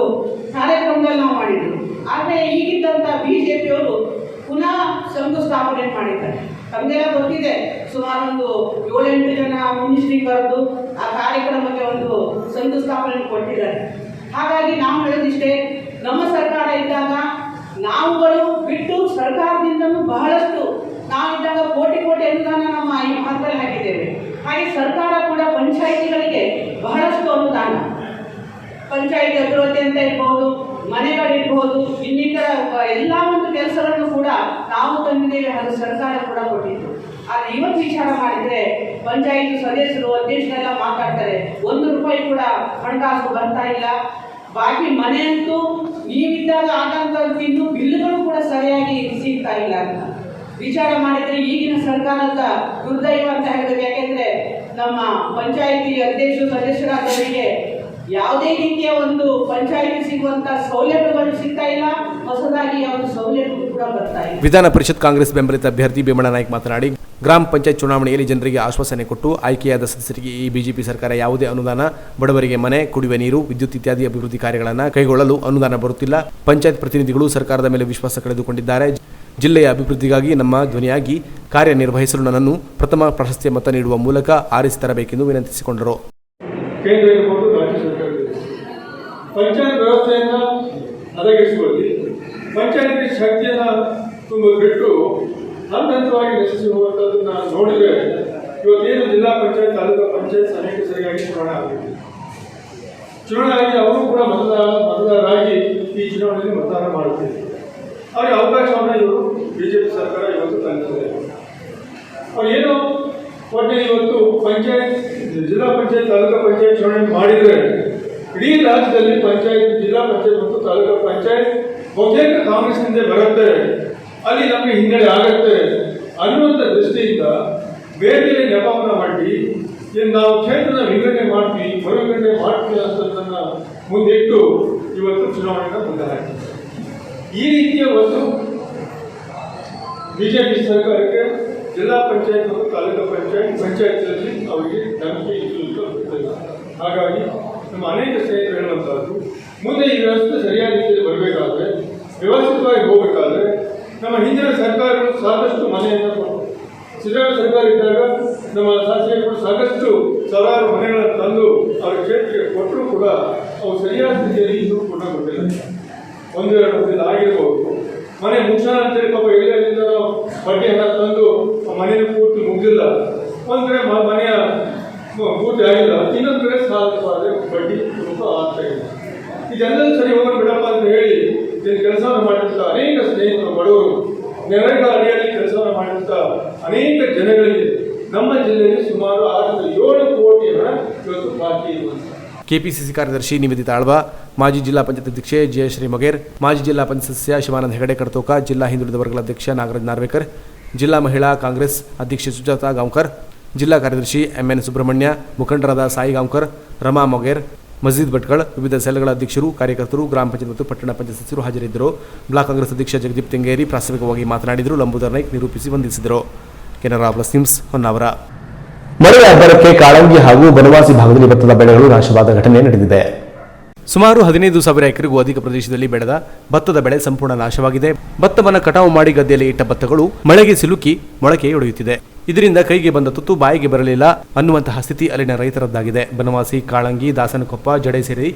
ಕಾರ್ಯಕ್ರಮದಲ್ಲಿ ನಾವು ಮಾಡಿದ್ರು. ಆದರೆ ಈಗಿದ್ದಂಥ ಬಿಜೆಪಿಯವರು ಪುನಃ ಶಂಕುಸ್ಥಾಪನೆ ಮಾಡಿದ್ದಾರೆ. ತಮಗೆಲ್ಲ ಗೊತ್ತಿದೆ, ಸುಮಾರು ಒಂದು 7-8 ಜನ ಮಿನಿಸ್ಟ್ರಿಗೆ ಬರೆದು ಆ ಕಾರ್ಯಕ್ರಮಕ್ಕೆ ಒಂದು ಶಂಕುಸ್ಥಾಪನೆ ಕೊಟ್ಟಿದ್ದಾರೆ. ಹಾಗಾಗಿ ನಾವು ಹೇಳೋದಿಷ್ಟೇ, ನಮ್ಮ ಸರ್ಕಾರ ಇದ್ದಾಗ ನಾವುಗಳು ಬಿಟ್ಟು ಸರ್ಕಾರದಿಂದಲೂ ಬಹಳಷ್ಟು ನಾವಿದ್ದಾಗ ಕೋಟಿ ಅನುದಾನ ನಮ್ಮ ಈ ಭಾಗದಲ್ಲಿ ಹಾಕಿದ್ದೇವೆ. ಹಾಗೆ ಸರ್ಕಾರ ಕೂಡ ಪಂಚಾಯಿತಿಗಳಿಗೆ ಬಹಳಷ್ಟು ಅನುದಾನ, ಪಂಚಾಯಿತಿ ಅಭಿವೃದ್ಧಿ ಅಂತ ಇರ್ಬೋದು, ಮನೆಗಳಿರ್ಬೋದು, ಇನ್ನಿತರ ಎಲ್ಲ ಒಂದು ಕೆಲಸಗಳನ್ನು ಕೂಡ ನಾವು ತಂದಿದ್ದೇವೆ, ಅದು ಸರ್ಕಾರ ಕೂಡ ಕೊಟ್ಟಿತ್ತು. ಆದರೆ ಇವತ್ತು ವಿಚಾರ ಮಾಡಿದರೆ ಪಂಚಾಯಿತಿ ಸದಸ್ಯರು ಅಧ್ಯಕ್ಷರೆಲ್ಲ ಮಾತಾಡ್ತಾರೆ, 1 ರೂಪಾಯಿ ಕೂಡ ಹಣಕಾಸು ಬರ್ತಾ ಇಲ್ಲ. ಬಾಕಿ ಮನೆ ಅಂತೂ ನೀವಿದ್ದಾಗ ಆದಂಥದ್ದು ಇನ್ನು ಬಿಲ್ಗಳು ಕೂಡ ಸರಿಯಾಗಿ ಸಿಗ್ತಾ ಇಲ್ಲ ಅಂತ ವಿಚಾರ ಮಾಡಿದರೆ ಈಗಿನ ಸರ್ಕಾರದ ದುರ್ದೈವ ಅಂತ ಹೇಳಿದ್ರೆ, ಯಾಕೆಂದರೆ ನಮ್ಮ ಪಂಚಾಯಿತಿ ಅಧ್ಯಕ್ಷರು ಸದಸ್ಯರಾದವರಿಗೆ ಯಾವುದೇ ರೀತಿಯ ಒಂದು ಪಂಚಾಯಿತಿ ಸಿಗುವಂತ ಸೌಲಭ್ಯಗಳು ಸಿಗ್ತಾ ಇಲ್ಲ, ಹೊಸದಾಗಿ ಯಾವುದೇ ಸೌಲಭ್ಯಗಳು ಕೂಡ ಬರ್ತಾ ಇಲ್ಲ. ವಿಧಾನ ಪರಿಷತ್ ಕಾಂಗ್ರೆಸ್ ಬೆಂಬಲಿತ ಅಭ್ಯರ್ಥಿ ಭೀಮಣ್ಣ ನಾಯ್ಕ ಮಾತನಾಡಿ, ಗ್ರಾಮ ಪಂಚಾಯತ್ ಚುನಾವಣೆಯಲ್ಲಿ ಜನರಿಗೆ ಆಶ್ವಾಸನೆ ಕೊಟ್ಟು ಆಯ್ಕೆಯಾದ ಸದಸ್ಯರಿಗೆ ಈ ಬಿಜೆಪಿ ಸರ್ಕಾರ ಯಾವುದೇ ಅನುದಾನ, ಬಡವರಿಗೆ ಮನೆ, ಕುಡಿಯುವ ನೀರು, ವಿದ್ಯುತ್ ಇತ್ಯಾದಿ ಅಭಿವೃದ್ಧಿ ಕಾರ್ಯಗಳನ್ನು ಕೈಗೊಳ್ಳಲು ಅನುದಾನ ಬರುತ್ತಿಲ್ಲ. ಪಂಚಾಯತ್ ಪ್ರತಿನಿಧಿಗಳು ಸರ್ಕಾರದ ಮೇಲೆ ವಿಶ್ವಾಸ ಕಳೆದುಕೊಂಡಿದ್ದಾರೆ. ಜಿಲ್ಲೆಯ ಅಭಿವೃದ್ಧಿಗಾಗಿ ನಮ್ಮ ಧ್ವನಿಯಾಗಿ ಕಾರ್ಯನಿರ್ವಹಿಸಲು ನನ್ನನ್ನು ಪ್ರಥಮ ಪ್ರಾಶಸ್ತ್ಯ ಮತ ನೀಡುವ ಮೂಲಕ ಆರಿಸಿ ತರಬೇಕೆಂದು ವಿನಂತಿಸಿಕೊಂಡರು. ಕೇಂದ್ರ ಇರ್ಬೋದು, ರಾಜ್ಯ ಸರ್ಕಾರ ಪಂಚಾಯತ್ ವ್ಯವಸ್ಥೆಯನ್ನು ಹದಗೆಡಿಸುವಲ್ಲಿ ಪಂಚಾಯತ್ಗೆ ಶಕ್ತಿಯನ್ನು ಬಿಟ್ಟು ಹಂತವಾಗಿ ನಶಿಸಿ ಹೋಗುವಂಥದ್ದನ್ನು ನೋಡಿದರೆ ಇವತ್ತೇನು ಜಿಲ್ಲಾ ಪಂಚಾಯತ್, ತಾಲೂಕು ಪಂಚಾಯತ್ ಅನೇಕ ಸರಿಯಾಗಿ ಚುನಾವಣೆ ಆಗಬೇಕು. ಚುನಾವಣೆ ಆಗಿ ಅವರು ಕೂಡ ಮತದಾರರಾಗಿ ಈ ಚುನಾವಣೆಯಲ್ಲಿ ಮತದಾನ ಮಾಡುತ್ತಿದೆ. ಅವರಿಗೆ ಅವಕಾಶವನ್ನು ಇವರು ಬಿಜೆಪಿ ಸರ್ಕಾರ ಇವತ್ತು ತಂದಿದೆ. ಅವ್ರು ಏನು ಒಟ್ಟೆ ಇವತ್ತು ಪಂಚಾಯತ್ ಜಿಲ್ಲಾ ಪಂಚಾಯತ್ ತಾಲೂಕು ಪಂಚಾಯತ್ ಚುನಾವಣೆ ಮಾಡಿದರೆ ಇಡೀ ರಾಜ್ಯದಲ್ಲಿ ಪಂಚಾಯತ್, ಜಿಲ್ಲಾ ಪಂಚಾಯತ್ ಮತ್ತು ತಾಲೂಕು ಪಂಚಾಯತ್ ಬಹುತೇಕ ಕಾಂಗ್ರೆಸ್ನಿಂದ ಬರುತ್ತೆ, ಅಲ್ಲಿ ನಮಗೆ ಹಿನ್ನಡೆ ಆಗುತ್ತೆ ಅನ್ನುವಂಥ ದೃಷ್ಟಿಯಿಂದ ಬೇರೆ ಬೇರೆ ನೆಪವನ್ನು ಮಾಡಿ ನಾವು ಕ್ಷೇತ್ರದ ವಿಂಗಡಣೆ ಮಾಡ್ತೀವಿ, ಮರುವಿಂಗಡಣೆ ಮಾಡ್ತೀವಿ ಅಂತದನ್ನು ಮುಂದಿಟ್ಟು ಇವತ್ತು ಚುನಾವಣೆಯನ್ನು ಮುಂದೆ ಹಾಕಿದ್ದಾರೆ. ಈ ರೀತಿಯ ಒಂದು ಬಿಜೆಪಿ ಸರ್ಕಾರಕ್ಕೆ ಜಿಲ್ಲಾ ಪಂಚಾಯತ್ ಮತ್ತು ತಾಲೂಕು ಪಂಚಾಯತ್ಗಳಲ್ಲಿ ಅವರಿಗೆ ನಂಬಿಕೆ ಇರುವುದಿಲ್ಲ. ಹಾಗಾಗಿ ನಮ್ಮ ಅನೇಕ ಸ್ನೇಹಿತರು ಹೇಳುವಂಥದ್ದು, ಮುಂದೆ ಈ ವ್ಯವಸ್ಥೆ ಸರಿಯಾದ ರೀತಿಯಲ್ಲಿ ಬರಬೇಕಾದ್ರೆ, ವ್ಯವಸ್ಥಿತವಾಗಿ ಹೋಗಬೇಕಾದ್ರೆ ನಮ್ಮ ಹಿಂದಿನ ಸರ್ಕಾರಗಳು ಸಾಕಷ್ಟು ಮನೆಯನ್ನು ಕೊಟ್ಟರು. ಸಿದ್ದರಾಮಯ್ಯ ಸರ್ಕಾರ ಇದ್ದಾಗ ನಮ್ಮ ಶಾಸಕರು ಸಾಕಷ್ಟು ಸಾವಿರಾರು ಮನೆಗಳನ್ನು ತಂದು ಅವರ ಕ್ಷೇತ್ರಕ್ಕೆ ಕೊಟ್ಟರೂ ಕೂಡ ಅವು ಸರಿಯಾದ ರೀತಿಯಲ್ಲಿ ಇನ್ನೂ ಕೂಡ ಗೊತ್ತಿಲ್ಲ. ಒಂದೆರಡು ವರ್ಷದಲ್ಲಿ ಆಗಿರ್ಬೋದು. ಮನೆ ಮುಚ್ಚೋಣ ಅಂತೇಳಿ ಪಾಪ ಎಲ್ಲರಿಂದ ನಾವು ಬಡ್ಡಿ ಹಣ ತಂದು ಮನೆಯ ಪೂರ್ತಿ ಮುಗಿದಿಲ್ಲ. ಒಂದು ಕಡೆ ಮನೆಯ ಪೂರ್ತಿ ಆಗಿಲ್ಲ, ಇನ್ನೊಂದು ಕಡೆ ಸಾಲವಾದರೆ ಬಡ್ಡಿ ತುಂಬ ಆಗ್ತಾ ಇದೆ. ಇದೆಲ್ಲ ಸರಿ ಹೋಗೋಣ ಬಿಡಪ್ಪ ಅಂತ ಹೇಳಿ ಇದನ್ನು ಕೆಲಸವನ್ನು ಮಾಡಿದಂಥ ಅನೇಕ ಸ್ನೇಹಿತರು, ಬಡವರು, ನೆರೆಗಳ ಅಡಿಯಲ್ಲಿ ಕೆಲಸವನ್ನು ಮಾಡಿದಂಥ ಅನೇಕ ಜನಗಳಿಗೆ ನಮ್ಮ ಜಿಲ್ಲೆಯಲ್ಲಿ ಸುಮಾರು 607 ಕೋಟಿ ಹಣ ಇವತ್ತು ಬಾಕಿ ಇರುವಂಥ. ಕೆಪಿಸಿಸಿ ಕಾರ್ಯದರ್ಶಿ ನಿವೇದಿತಾ ಆಳ್ವಾ, ಮಾಜಿ ಜಿಲ್ಲಾ ಪಂಚಾಯತ್ ಅಧ್ಯಕ್ಷೆ ಜಯಶ್ರೀ ಮಗೇರ್, ಮಾಜಿ ಜಿಲ್ಲಾ ಪಂಚಾಯತ್ ಸದಸ್ಯ ಶಿವಾನಂದ ಹೆಗಡೆ ಕಡತೋಕ, ಜಿಲ್ಲಾ ಹಿಂದುಳಿದ ವರ್ಗಗಳ ಅಧ್ಯಕ್ಷ ನಾಗರಾಜ್ ನಾರ್ವೇಕರ್, ಜಿಲ್ಲಾ ಮಹಿಳಾ ಕಾಂಗ್ರೆಸ್ ಅಧ್ಯಕ್ಷೆ ಸುಜಾತಾ ಗಾಂವ್ಕರ್, ಜಿಲ್ಲಾ ಕಾರ್ಯದರ್ಶಿ ಎಂಎನ್ ಸುಬ್ರಹ್ಮಣ್ಯ, ಮುಖಂಡರಾದ ಸಾಯಿ ಗಾಂವ್ಕರ್, ರಮಾ ಮೊಗೇರ್, ಮಜೀದ್ ಭಟ್ಕಳ್, ವಿವಿಧ ಸೆಲ್ಗಳ ಅಧ್ಯಕ್ಷರು, ಕಾರ್ಯಕರ್ತರು, ಗ್ರಾಮ ಪಂಚಾಯತ್ ಮತ್ತು ಪಟ್ಟಣ ಪಂಚಾಯತ್ ಸದಸ್ಯರು ಹಾಜರಿದ್ದರು. ಬ್ಲಾಕ್ ಕಾಂಗ್ರೆಸ್ ಅಧ್ಯಕ್ಷ ಜಗದೀಪ್ ತೆಂಗೇರಿ ಪ್ರಾಸ್ತಾವಿಕವಾಗಿ ಮಾತನಾಡಿದರು. ಲಂಬೋದರ್ ನಾಯ್ಕ್ ನಿರೂಪಿಸಿ ವಂದಿಸಿದರು. Canara plus news Honnavar. ಮಳೆಯ ಅಬ್ಬರಕ್ಕೆ ಕಾಳಂಗಿ ಹಾಗೂ ಬನವಾಸಿ ಭಾಗದಲ್ಲಿ ಭತ್ತದ ಬೆಳೆಗಳು ನಾಶವಾದ ಘಟನೆ ನಡೆದಿದೆ. ಸುಮಾರು 15,000 ಎಕರೆಗೂ ಅಧಿಕ ಪ್ರದೇಶದಲ್ಲಿ ಬೆಳೆದ ಭತ್ತದ ಬೆಳೆ ಸಂಪೂರ್ಣ ನಾಶವಾಗಿದೆ. ಭತ್ತವನ್ನು ಕಟಾವು ಮಾಡಿ ಗದ್ದೆಯಲ್ಲಿ ಇಟ್ಟ ಭತ್ತಗಳು ಮಳೆಗೆ ಸಿಲುಕಿ ಮೊಳಕೆಯೊಡೆಯುತ್ತಿದೆ. ಇದರಿಂದ ಕೈಗೆ ಬಂದ ತುತ್ತು ಬಾಯಿಗೆ ಬರಲಿಲ್ಲ ಅನ್ನುವಂತಹ ಸ್ಥಿತಿ ಅಲ್ಲಿನ ರೈತರದ್ದಾಗಿದೆ. ಬನವಾಸಿ, ಕಾಳಂಗಿ, ದಾಸನಕೊಪ್ಪ, ಜಡೆ ಸೇರಿ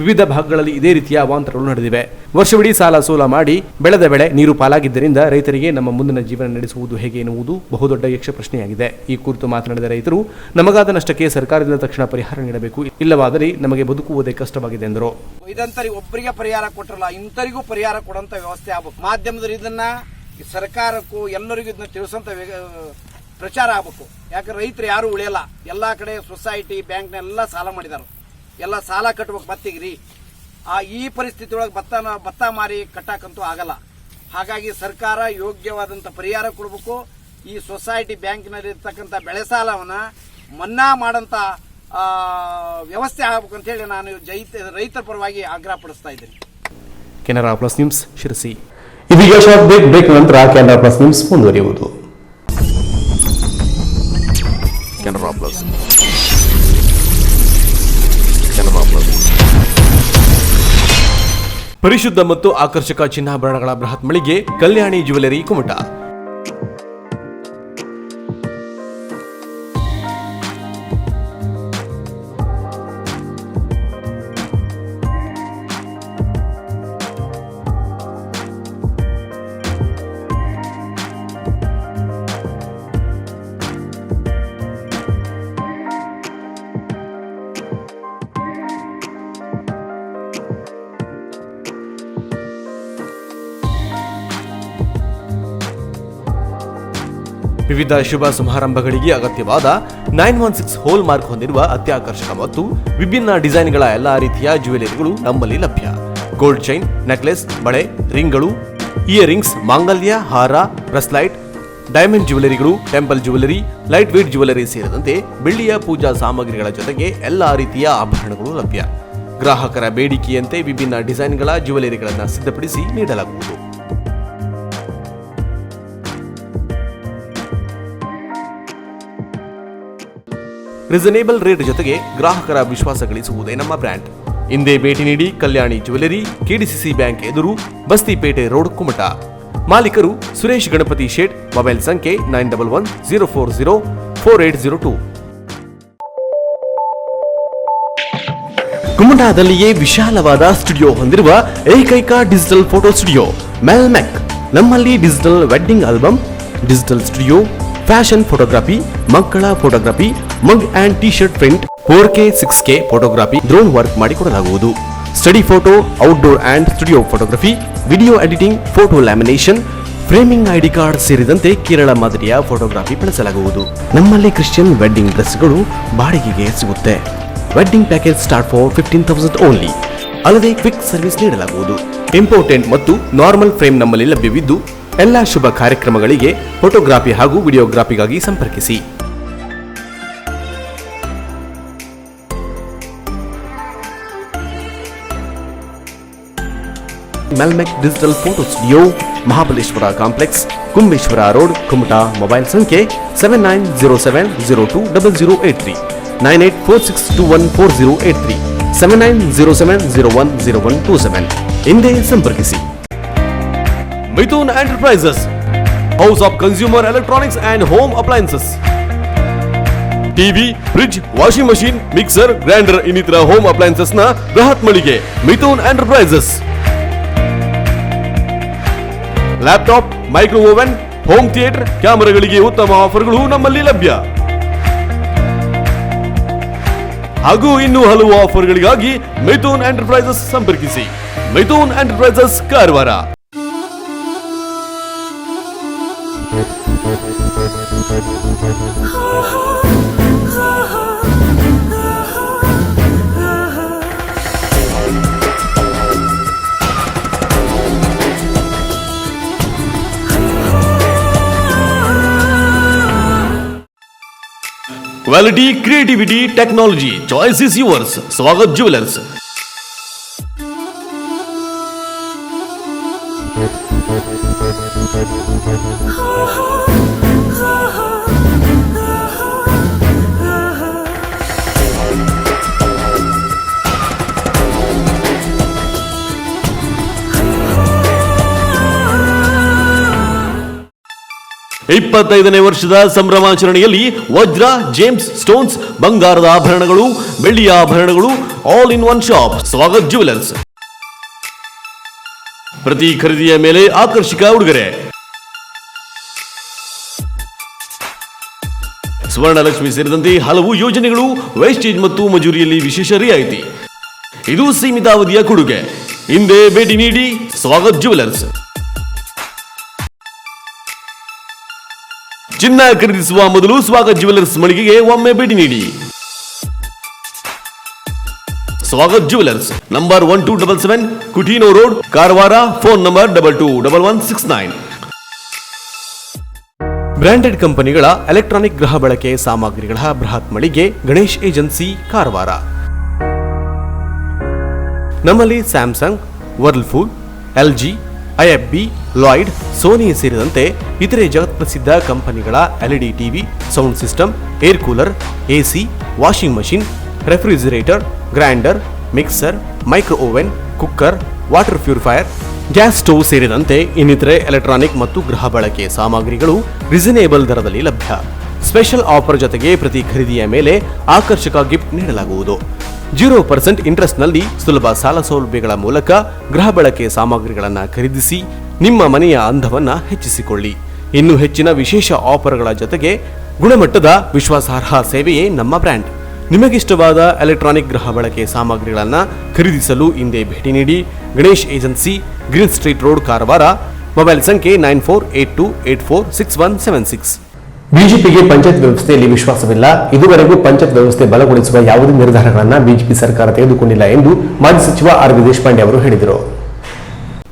ವಿವಿಧ ಭಾಗಗಳಲ್ಲಿ ಇದೇ ರೀತಿಯ ಅವಾಂತರಗಳು ನಡೆದಿವೆ. ವರ್ಷವಿಡೀ ಸಾಲ ಸೋಲ ಮಾಡಿ ಬೆಳೆದ ಬೆಳೆ ನೀರು ಪಾಲಾಗಿದ್ದರಿಂದ ರೈತರಿಗೆ ನಮ್ಮ ಮುಂದಿನ ಜೀವನ ನಡೆಸುವುದು ಹೇಗೆ ಎನ್ನುವುದು ಬಹುದೊಡ್ಡ ಯಕ್ಷ ಪ್ರಶ್ನೆಯಾಗಿದೆ. ಈ ಕುರಿತು ಮಾತನಾಡಿದ ರೈತರು, ನಮಗಾದ ನಷ್ಟಕ್ಕೆ ಸರ್ಕಾರದಿಂದ ತಕ್ಷಣ ಪರಿಹಾರ ನೀಡಬೇಕು, ಇಲ್ಲವಾದರೆ ನಮಗೆ ಬದುಕುವುದೇ ಕಷ್ಟವಾಗಿದೆ ಎಂದರು. ಇದಂತರಿ ಒಬ್ಬರಿಗೆ ಪರಿಹಾರ ಕೊಟ್ಟರಲ್ಲ, ಇಂತರಿಗೂ ಪರಿಹಾರ ಕೊಡುವಂತ ವ್ಯವಸ್ಥೆ ಆಗಬೇಕು. ಮಾಧ್ಯಮದಲ್ಲಿ ಇದನ್ನ ಸರ್ಕಾರಕ್ಕೂ ಎಲ್ಲರಿಗೂ ಇದನ್ನ ತಿಳಿಸುವಂತ ಪ್ರಚಾರ ಆಗಬೇಕು. ಯಾಕಂದ್ರೆ ರೈತರು ಯಾರು ಉಳಿಯಲ್ಲ. ಎಲ್ಲಾ ಕಡೆ ಸೊಸೈಟಿ, ಬ್ಯಾಂಕ್ನೆಲ್ಲ ಸಾಲ ಮಾಡಿದಾರೆ. ಎಲ್ಲ ಸಾಲ ಕಟ್ಟಬೇಕು ಮತ್ತಿಗ್ರಿ. ಈ ಪರಿಸ್ಥಿತಿ ಒಳಗೆ ಭತ್ತ ಮಾರಿ ಕಟ್ಟಾಕಂತೂ ಆಗಲ್ಲ. ಹಾಗಾಗಿ ಸರ್ಕಾರ ಯೋಗ್ಯವಾದಂಥ ಪರಿಹಾರ ಕೊಡಬೇಕು. ಈ ಸೊಸೈಟಿ ಬ್ಯಾಂಕ್ನಲ್ಲಿ ಇರ್ತಕ್ಕಂಥ ಬೆಳೆ ಸಾಲವನ್ನ ಮನ್ನಾ ಮಾಡಂತ ವ್ಯವಸ್ಥೆ ಆಗಬೇಕು ಅಂತ ಹೇಳಿ ನಾನು ರೈತರ ಪರವಾಗಿ ಆಗ್ರಹ ಪಡಿಸ್ತಾ ಇದ್ದೀನಿ. Canara plus news Sirsi. ಇದೀಗ ಶಾರ್ಟ್ ಬ್ರೇಕ್ ನಂತರ ಕೆನರಾ ಪ್ಲಸ್ ನ್ಯೂಸ್ ಮುಂದುವರಿಯುವುದು. ಕೆನರಾ ಪ್ಲಸ್ ಪರಿಶುದ್ಧ ಮತ್ತು ಆಕರ್ಷಕ ಚಿನ್ನಾಭರಣಗಳ ಬೃಹತ್ ಮಳಿಗೆ ಕಲ್ಯಾಣಿ ಜ್ಯುವೆಲರಿ ಕುಮಟಾ. ವಿವಿಧ ಶುಭ ಸಮಾರಂಭಗಳಿಗೆ ಅಗತ್ಯವಾದ 916 ಹೋಲ್ ಮಾರ್ಕ್ ಹೊಂದಿರುವ ಅತ್ಯಾಕರ್ಷಕ ಮತ್ತು ವಿಭಿನ್ನ ಡಿಸೈನ್ಗಳ ಎಲ್ಲಾ ರೀತಿಯ ಜ್ಯುವೆಲರಿಗಳು ನಮ್ಮಲ್ಲಿ ಲಭ್ಯ. ಗೋಲ್ಡ್ ಚೈನ್, ನೆಕ್ಲೆಸ್, ಬಳೆ, ರಿಂಗ್ಗಳು, ಇಯರಿಂಗ್ಸ್, ಮಾಂಗಲ್ಯ, ಹಾರ, ಬ್ರೆಸ್ಲೈಟ್, ಡೈಮಂಡ್ ಜ್ಯುವೆಲರಿಗಳು, temple jewellery, light weight jewellery ಸೇರಿದಂತೆ ಬೆಳ್ಳಿಯ ಪೂಜಾ ಸಾಮಗ್ರಿಗಳ ಜೊತೆಗೆ ಎಲ್ಲಾ ರೀತಿಯ ಆಭರಣಗಳು ಲಭ್ಯ. ಗ್ರಾಹಕರ ಬೇಡಿಕೆಯಂತೆ ವಿಭಿನ್ನ ಡಿಸೈನ್ಗಳ ಜ್ಯುವೆಲರಿಗಳನ್ನು ಸಿದ್ಧಪಡಿಸಿ ನೀಡಲಾಗುವುದು. ರೀಸನೇಬಲ್ ರೇಟ್ ಜೊತೆಗೆ ಗ್ರಾಹಕರ ವಿಶ್ವಾಸ ಗಳಿಸುವುದೇ ನಮ್ಮ ಬ್ರ್ಯಾಂಡ್. ಇಂದೇ ಭೇಟಿ ನೀಡಿ ಕಲ್ಯಾಣಿ ಜ್ಯುವೆಲರಿ, ಕೆಡಿಸಿಸಿ ಬ್ಯಾಂಕ್ ಎದುರು, ಬಸ್ತಿಪೇಟೆ ರೋಡ್, ಕುಮಟಾ. ಮಾಲೀಕರು ಸುರೇಶ್ ಗಣಪತಿ ಶೇಟ್. ಮೊಬೈಲ್ ಸಂಖ್ಯೆ 9110404802. ಕುಮಟಾದಲ್ಲಿಯೇ ವಿಶಾಲವಾದ ಸ್ಟುಡಿಯೋ ಹೊಂದಿರುವ ಏಕೈಕ ಡಿಜಿಟಲ್ ಫೋಟೋ ಸ್ಟುಡಿಯೋ ಮೆಲ್ಮೆಕ್. ನಮ್ಮಲ್ಲಿ digital wedding album, digital studio, fashion photography, ಮಕ್ಕಳ photography, mug and T shirt print, 4K 6K photography, drone work ಮಾಡಿಕೊಡಲಾಗುವುದು. Study photo, outdoor and studio photography, video editing, photo lamination, framing ID card ಸೇರಿದಂತೆ ಕೇರಳ ಮಾದರಿಯ ಫೋಟೋಗ್ರಫಿ ಬಳಸಲಾಗುವುದು. ನಮ್ಮಲ್ಲಿ ಕ್ರಿಶ್ಚಿಯನ್ ವೆಡ್ಡಿಂಗ್ ಡ್ರೆಸ್ಗಳು ಬಾಡಿಗೆಗೆ ಸಿಗುತ್ತೆ. Wedding package start for 15,000 only. ಅಲ್ಲದೆ ಕ್ವಿಕ್ ಸರ್ವಿಸ್ ನೀಡಲಾಗುವುದು. ಇಂಪೋರ್ಟೆಂಟ್ ಮತ್ತು ನಾರ್ಮಲ್ ಫ್ರೇಮ್ ನಮ್ಮಲ್ಲಿ ಲಭ್ಯವಿದ್ದು ಎಲ್ಲ ಶುಭ ಕಾರ್ಯಕ್ರಮಗಳಿಗೆ ಫೋಟೋಗ್ರಫಿ ಹಾಗೂ ವಿಡಿಯೋಗ್ರಫಿಗಾಗಿ ಸಂಪರ್ಕಿಸಿ. ಮೆಲ್ಮೆಕ್ digital photo studio, Mahabaleshwar complex, Kumbeshwar road, Kumta. Mobile ಸಂಖ್ಯೆ 7907020083, 9846214083, 7907010127. ಹಿಂದೆ ಸಂಪರ್ಕಿಸಿ. Mithun enterprises, house of consumer electronics and home appliances. TV, fridge, washing machine, mixer, grinder ಇನ್ನಿತರ ಹೋಮ್ ಅಪ್ಲಯನ್ಸಸ್ ನ ಬೃಹತ್ ಮಳಿಗೆ Mithun enterprises. Laptop, micro oven, home theatre, ಕ್ಯಾಮೆರಾಗಳಿಗೆ ಉತ್ತಮ ಆಫರ್ಗಳು ನಮ್ಮಲ್ಲಿ ಲಭ್ಯ. ಹಾಗೂ ಇನ್ನೂ ಹಲವು ಆಫರ್ಗಳಿಗಾಗಿ ಮಿಥುನ್ ಎಂಟರ್ಪ್ರೈಸಸ್ ಸಂಪರ್ಕಿಸಿ. Mithun enterprises, Karwar. Quality, creativity, technology, choice is yours. Swagat Jewelers. ಇಪ್ಪತ್ತೈದನೇ ವರ್ಷದ ಸಂಭ್ರಮಾಚರಣೆಯಲ್ಲಿ ವಜ್ರ, ಜೇಮ್ಸ್ ಸ್ಟೋನ್ಸ್, ಬಂಗಾರದ ಆಭರಣಗಳು, ಬೆಳ್ಳಿಯ ಆಭರಣಗಳು, all in one shop. Swagath jewellers. ಪ್ರತಿ ಖರೀದಿಯ ಮೇಲೆ ಆಕರ್ಷಕ ಉಡುಗೊರೆ. ಸ್ವರ್ಣಲಕ್ಷ್ಮಿ ಸೇರಿದಂತೆ ಹಲವು ಯೋಜನೆಗಳು, ವೇಸ್ಟೇಜ್ ಮತ್ತು ಮಜೂರಿಯಲ್ಲಿ ವಿಶೇಷ ರಿಯಾಯಿತಿ. ಇದು ಸೀಮಿತ ಅವಧಿಯ ಕೊಡುಗೆ. ಹಿಂದೆ ಭೇಟಿ ನೀಡಿ. ಸ್ವಾಗತ್ ಜ್ಯುವೆಲರ್ಸ್. ಚಿನ್ನ ಖರೀದಿಸುವ ಮೊದಲು ಸ್ವಾಗತ್ ಜ್ಯುವೆಲರ್ಸ್ ಮಳಿಗೆಗೆ ಒಮ್ಮೆ ಭೇಟಿ ನೀಡಿ. Swagat jewellers, number 1277 Coutinho road, Karwar. Phone number 221169. Branded ಕಂಪನಿಗಳ ಎಲೆಕ್ಟ್ರಾನಿಕ್ ಗೃಹ ಬಳಕೆ ಸಾಮಗ್ರಿಗಳ ಬೃಹತ್ ಮಳಿಗೆ ಗಣೇಶ್ ಏಜೆನ್ಸಿ, ಕಾರವಾರ. ನಮ್ಮಲ್ಲಿ Samsung, Whirlpool, LG, IFB, Lloyd, Sony ಸೇರಿದಂತೆ ಇತರೆ ಜಗತ್ಪ್ರಸಿದ್ಧ ಕಂಪನಿಗಳ LED TV, sound system, air cooler, AC, washing machine, refrigerator, grinder, mixer, micro oven, cooker, water purifier, gas stove ಸೇರಿದಂತೆ ಇನ್ನಿತರೆ ಎಲೆಕ್ಟ್ರಾನಿಕ್ ಮತ್ತು ಗೃಹ ಬಳಕೆ ಸಾಮಗ್ರಿಗಳು ರೀಸನೇಬಲ್ ದರದಲ್ಲಿ ಲಭ್ಯ. ಸ್ಪೆಷಲ್ ಆಫರ್ ಜೊತೆಗೆ ಪ್ರತಿ ಖರೀದಿಯ ಮೇಲೆ ಆಕರ್ಷಕ ಗಿಫ್ಟ್ ನೀಡಲಾಗುವುದು. 0% ಇಂಟ್ರೆಸ್ಟ್ನಲ್ಲಿ ಸುಲಭ ಸಾಲ ಸೌಲಭ್ಯಗಳ ಮೂಲಕ ಗೃಹ ಬಳಕೆ ಸಾಮಗ್ರಿಗಳನ್ನು ಖರೀದಿಸಿ ನಿಮ್ಮ ಮನೆಯ ಅಂದವನ್ನು ಹೆಚ್ಚಿಸಿಕೊಳ್ಳಿ. ಇನ್ನು ಹೆಚ್ಚಿನ ವಿಶೇಷ ಆಫರ್ಗಳ ಜೊತೆಗೆ ಗುಣಮಟ್ಟದ ವಿಶ್ವಾಸಾರ್ಹ ಸೇವೆಯೇ ನಮ್ಮ ಬ್ರ್ಯಾಂಡ್. ನಿಮಗಿಷ್ಟವಾದ ಎಲೆಕ್ಟ್ರಾನಿಕ್ ಗೃಹ ಬಳಕೆ ಸಾಮಗ್ರಿಗಳನ್ನು ಖರೀದಿಸಲು ಹಿಂದೆ ಭೇಟಿ ನೀಡಿ. Ganesh agency, green street road, Karwar. Mobile ಸಂಖ್ಯೆ 9482846176. ಬಿಜೆಪಿಗೆ ಪಂಚಾಯತ್ ವ್ಯವಸ್ಥೆಯಲ್ಲಿ ವಿಶ್ವಾಸವಿಲ್ಲ. ಇದುವರೆಗೂ ಪಂಚಾಯತ್ ವ್ಯವಸ್ಥೆ ಬಲಗೊಳಿಸುವ ಯಾವುದೇ ನಿರ್ಧಾರಗಳನ್ನು ಬಿಜೆಪಿ ಸರ್ಕಾರ ತೆಗೆದುಕೊಂಡಿಲ್ಲ ಎಂದು ಮಾಜಿ ಸಚಿವ ಆರ್.ವಿ. ದೇಶಪಾಂಡೆ ಅವರು ಹೇಳಿದರು.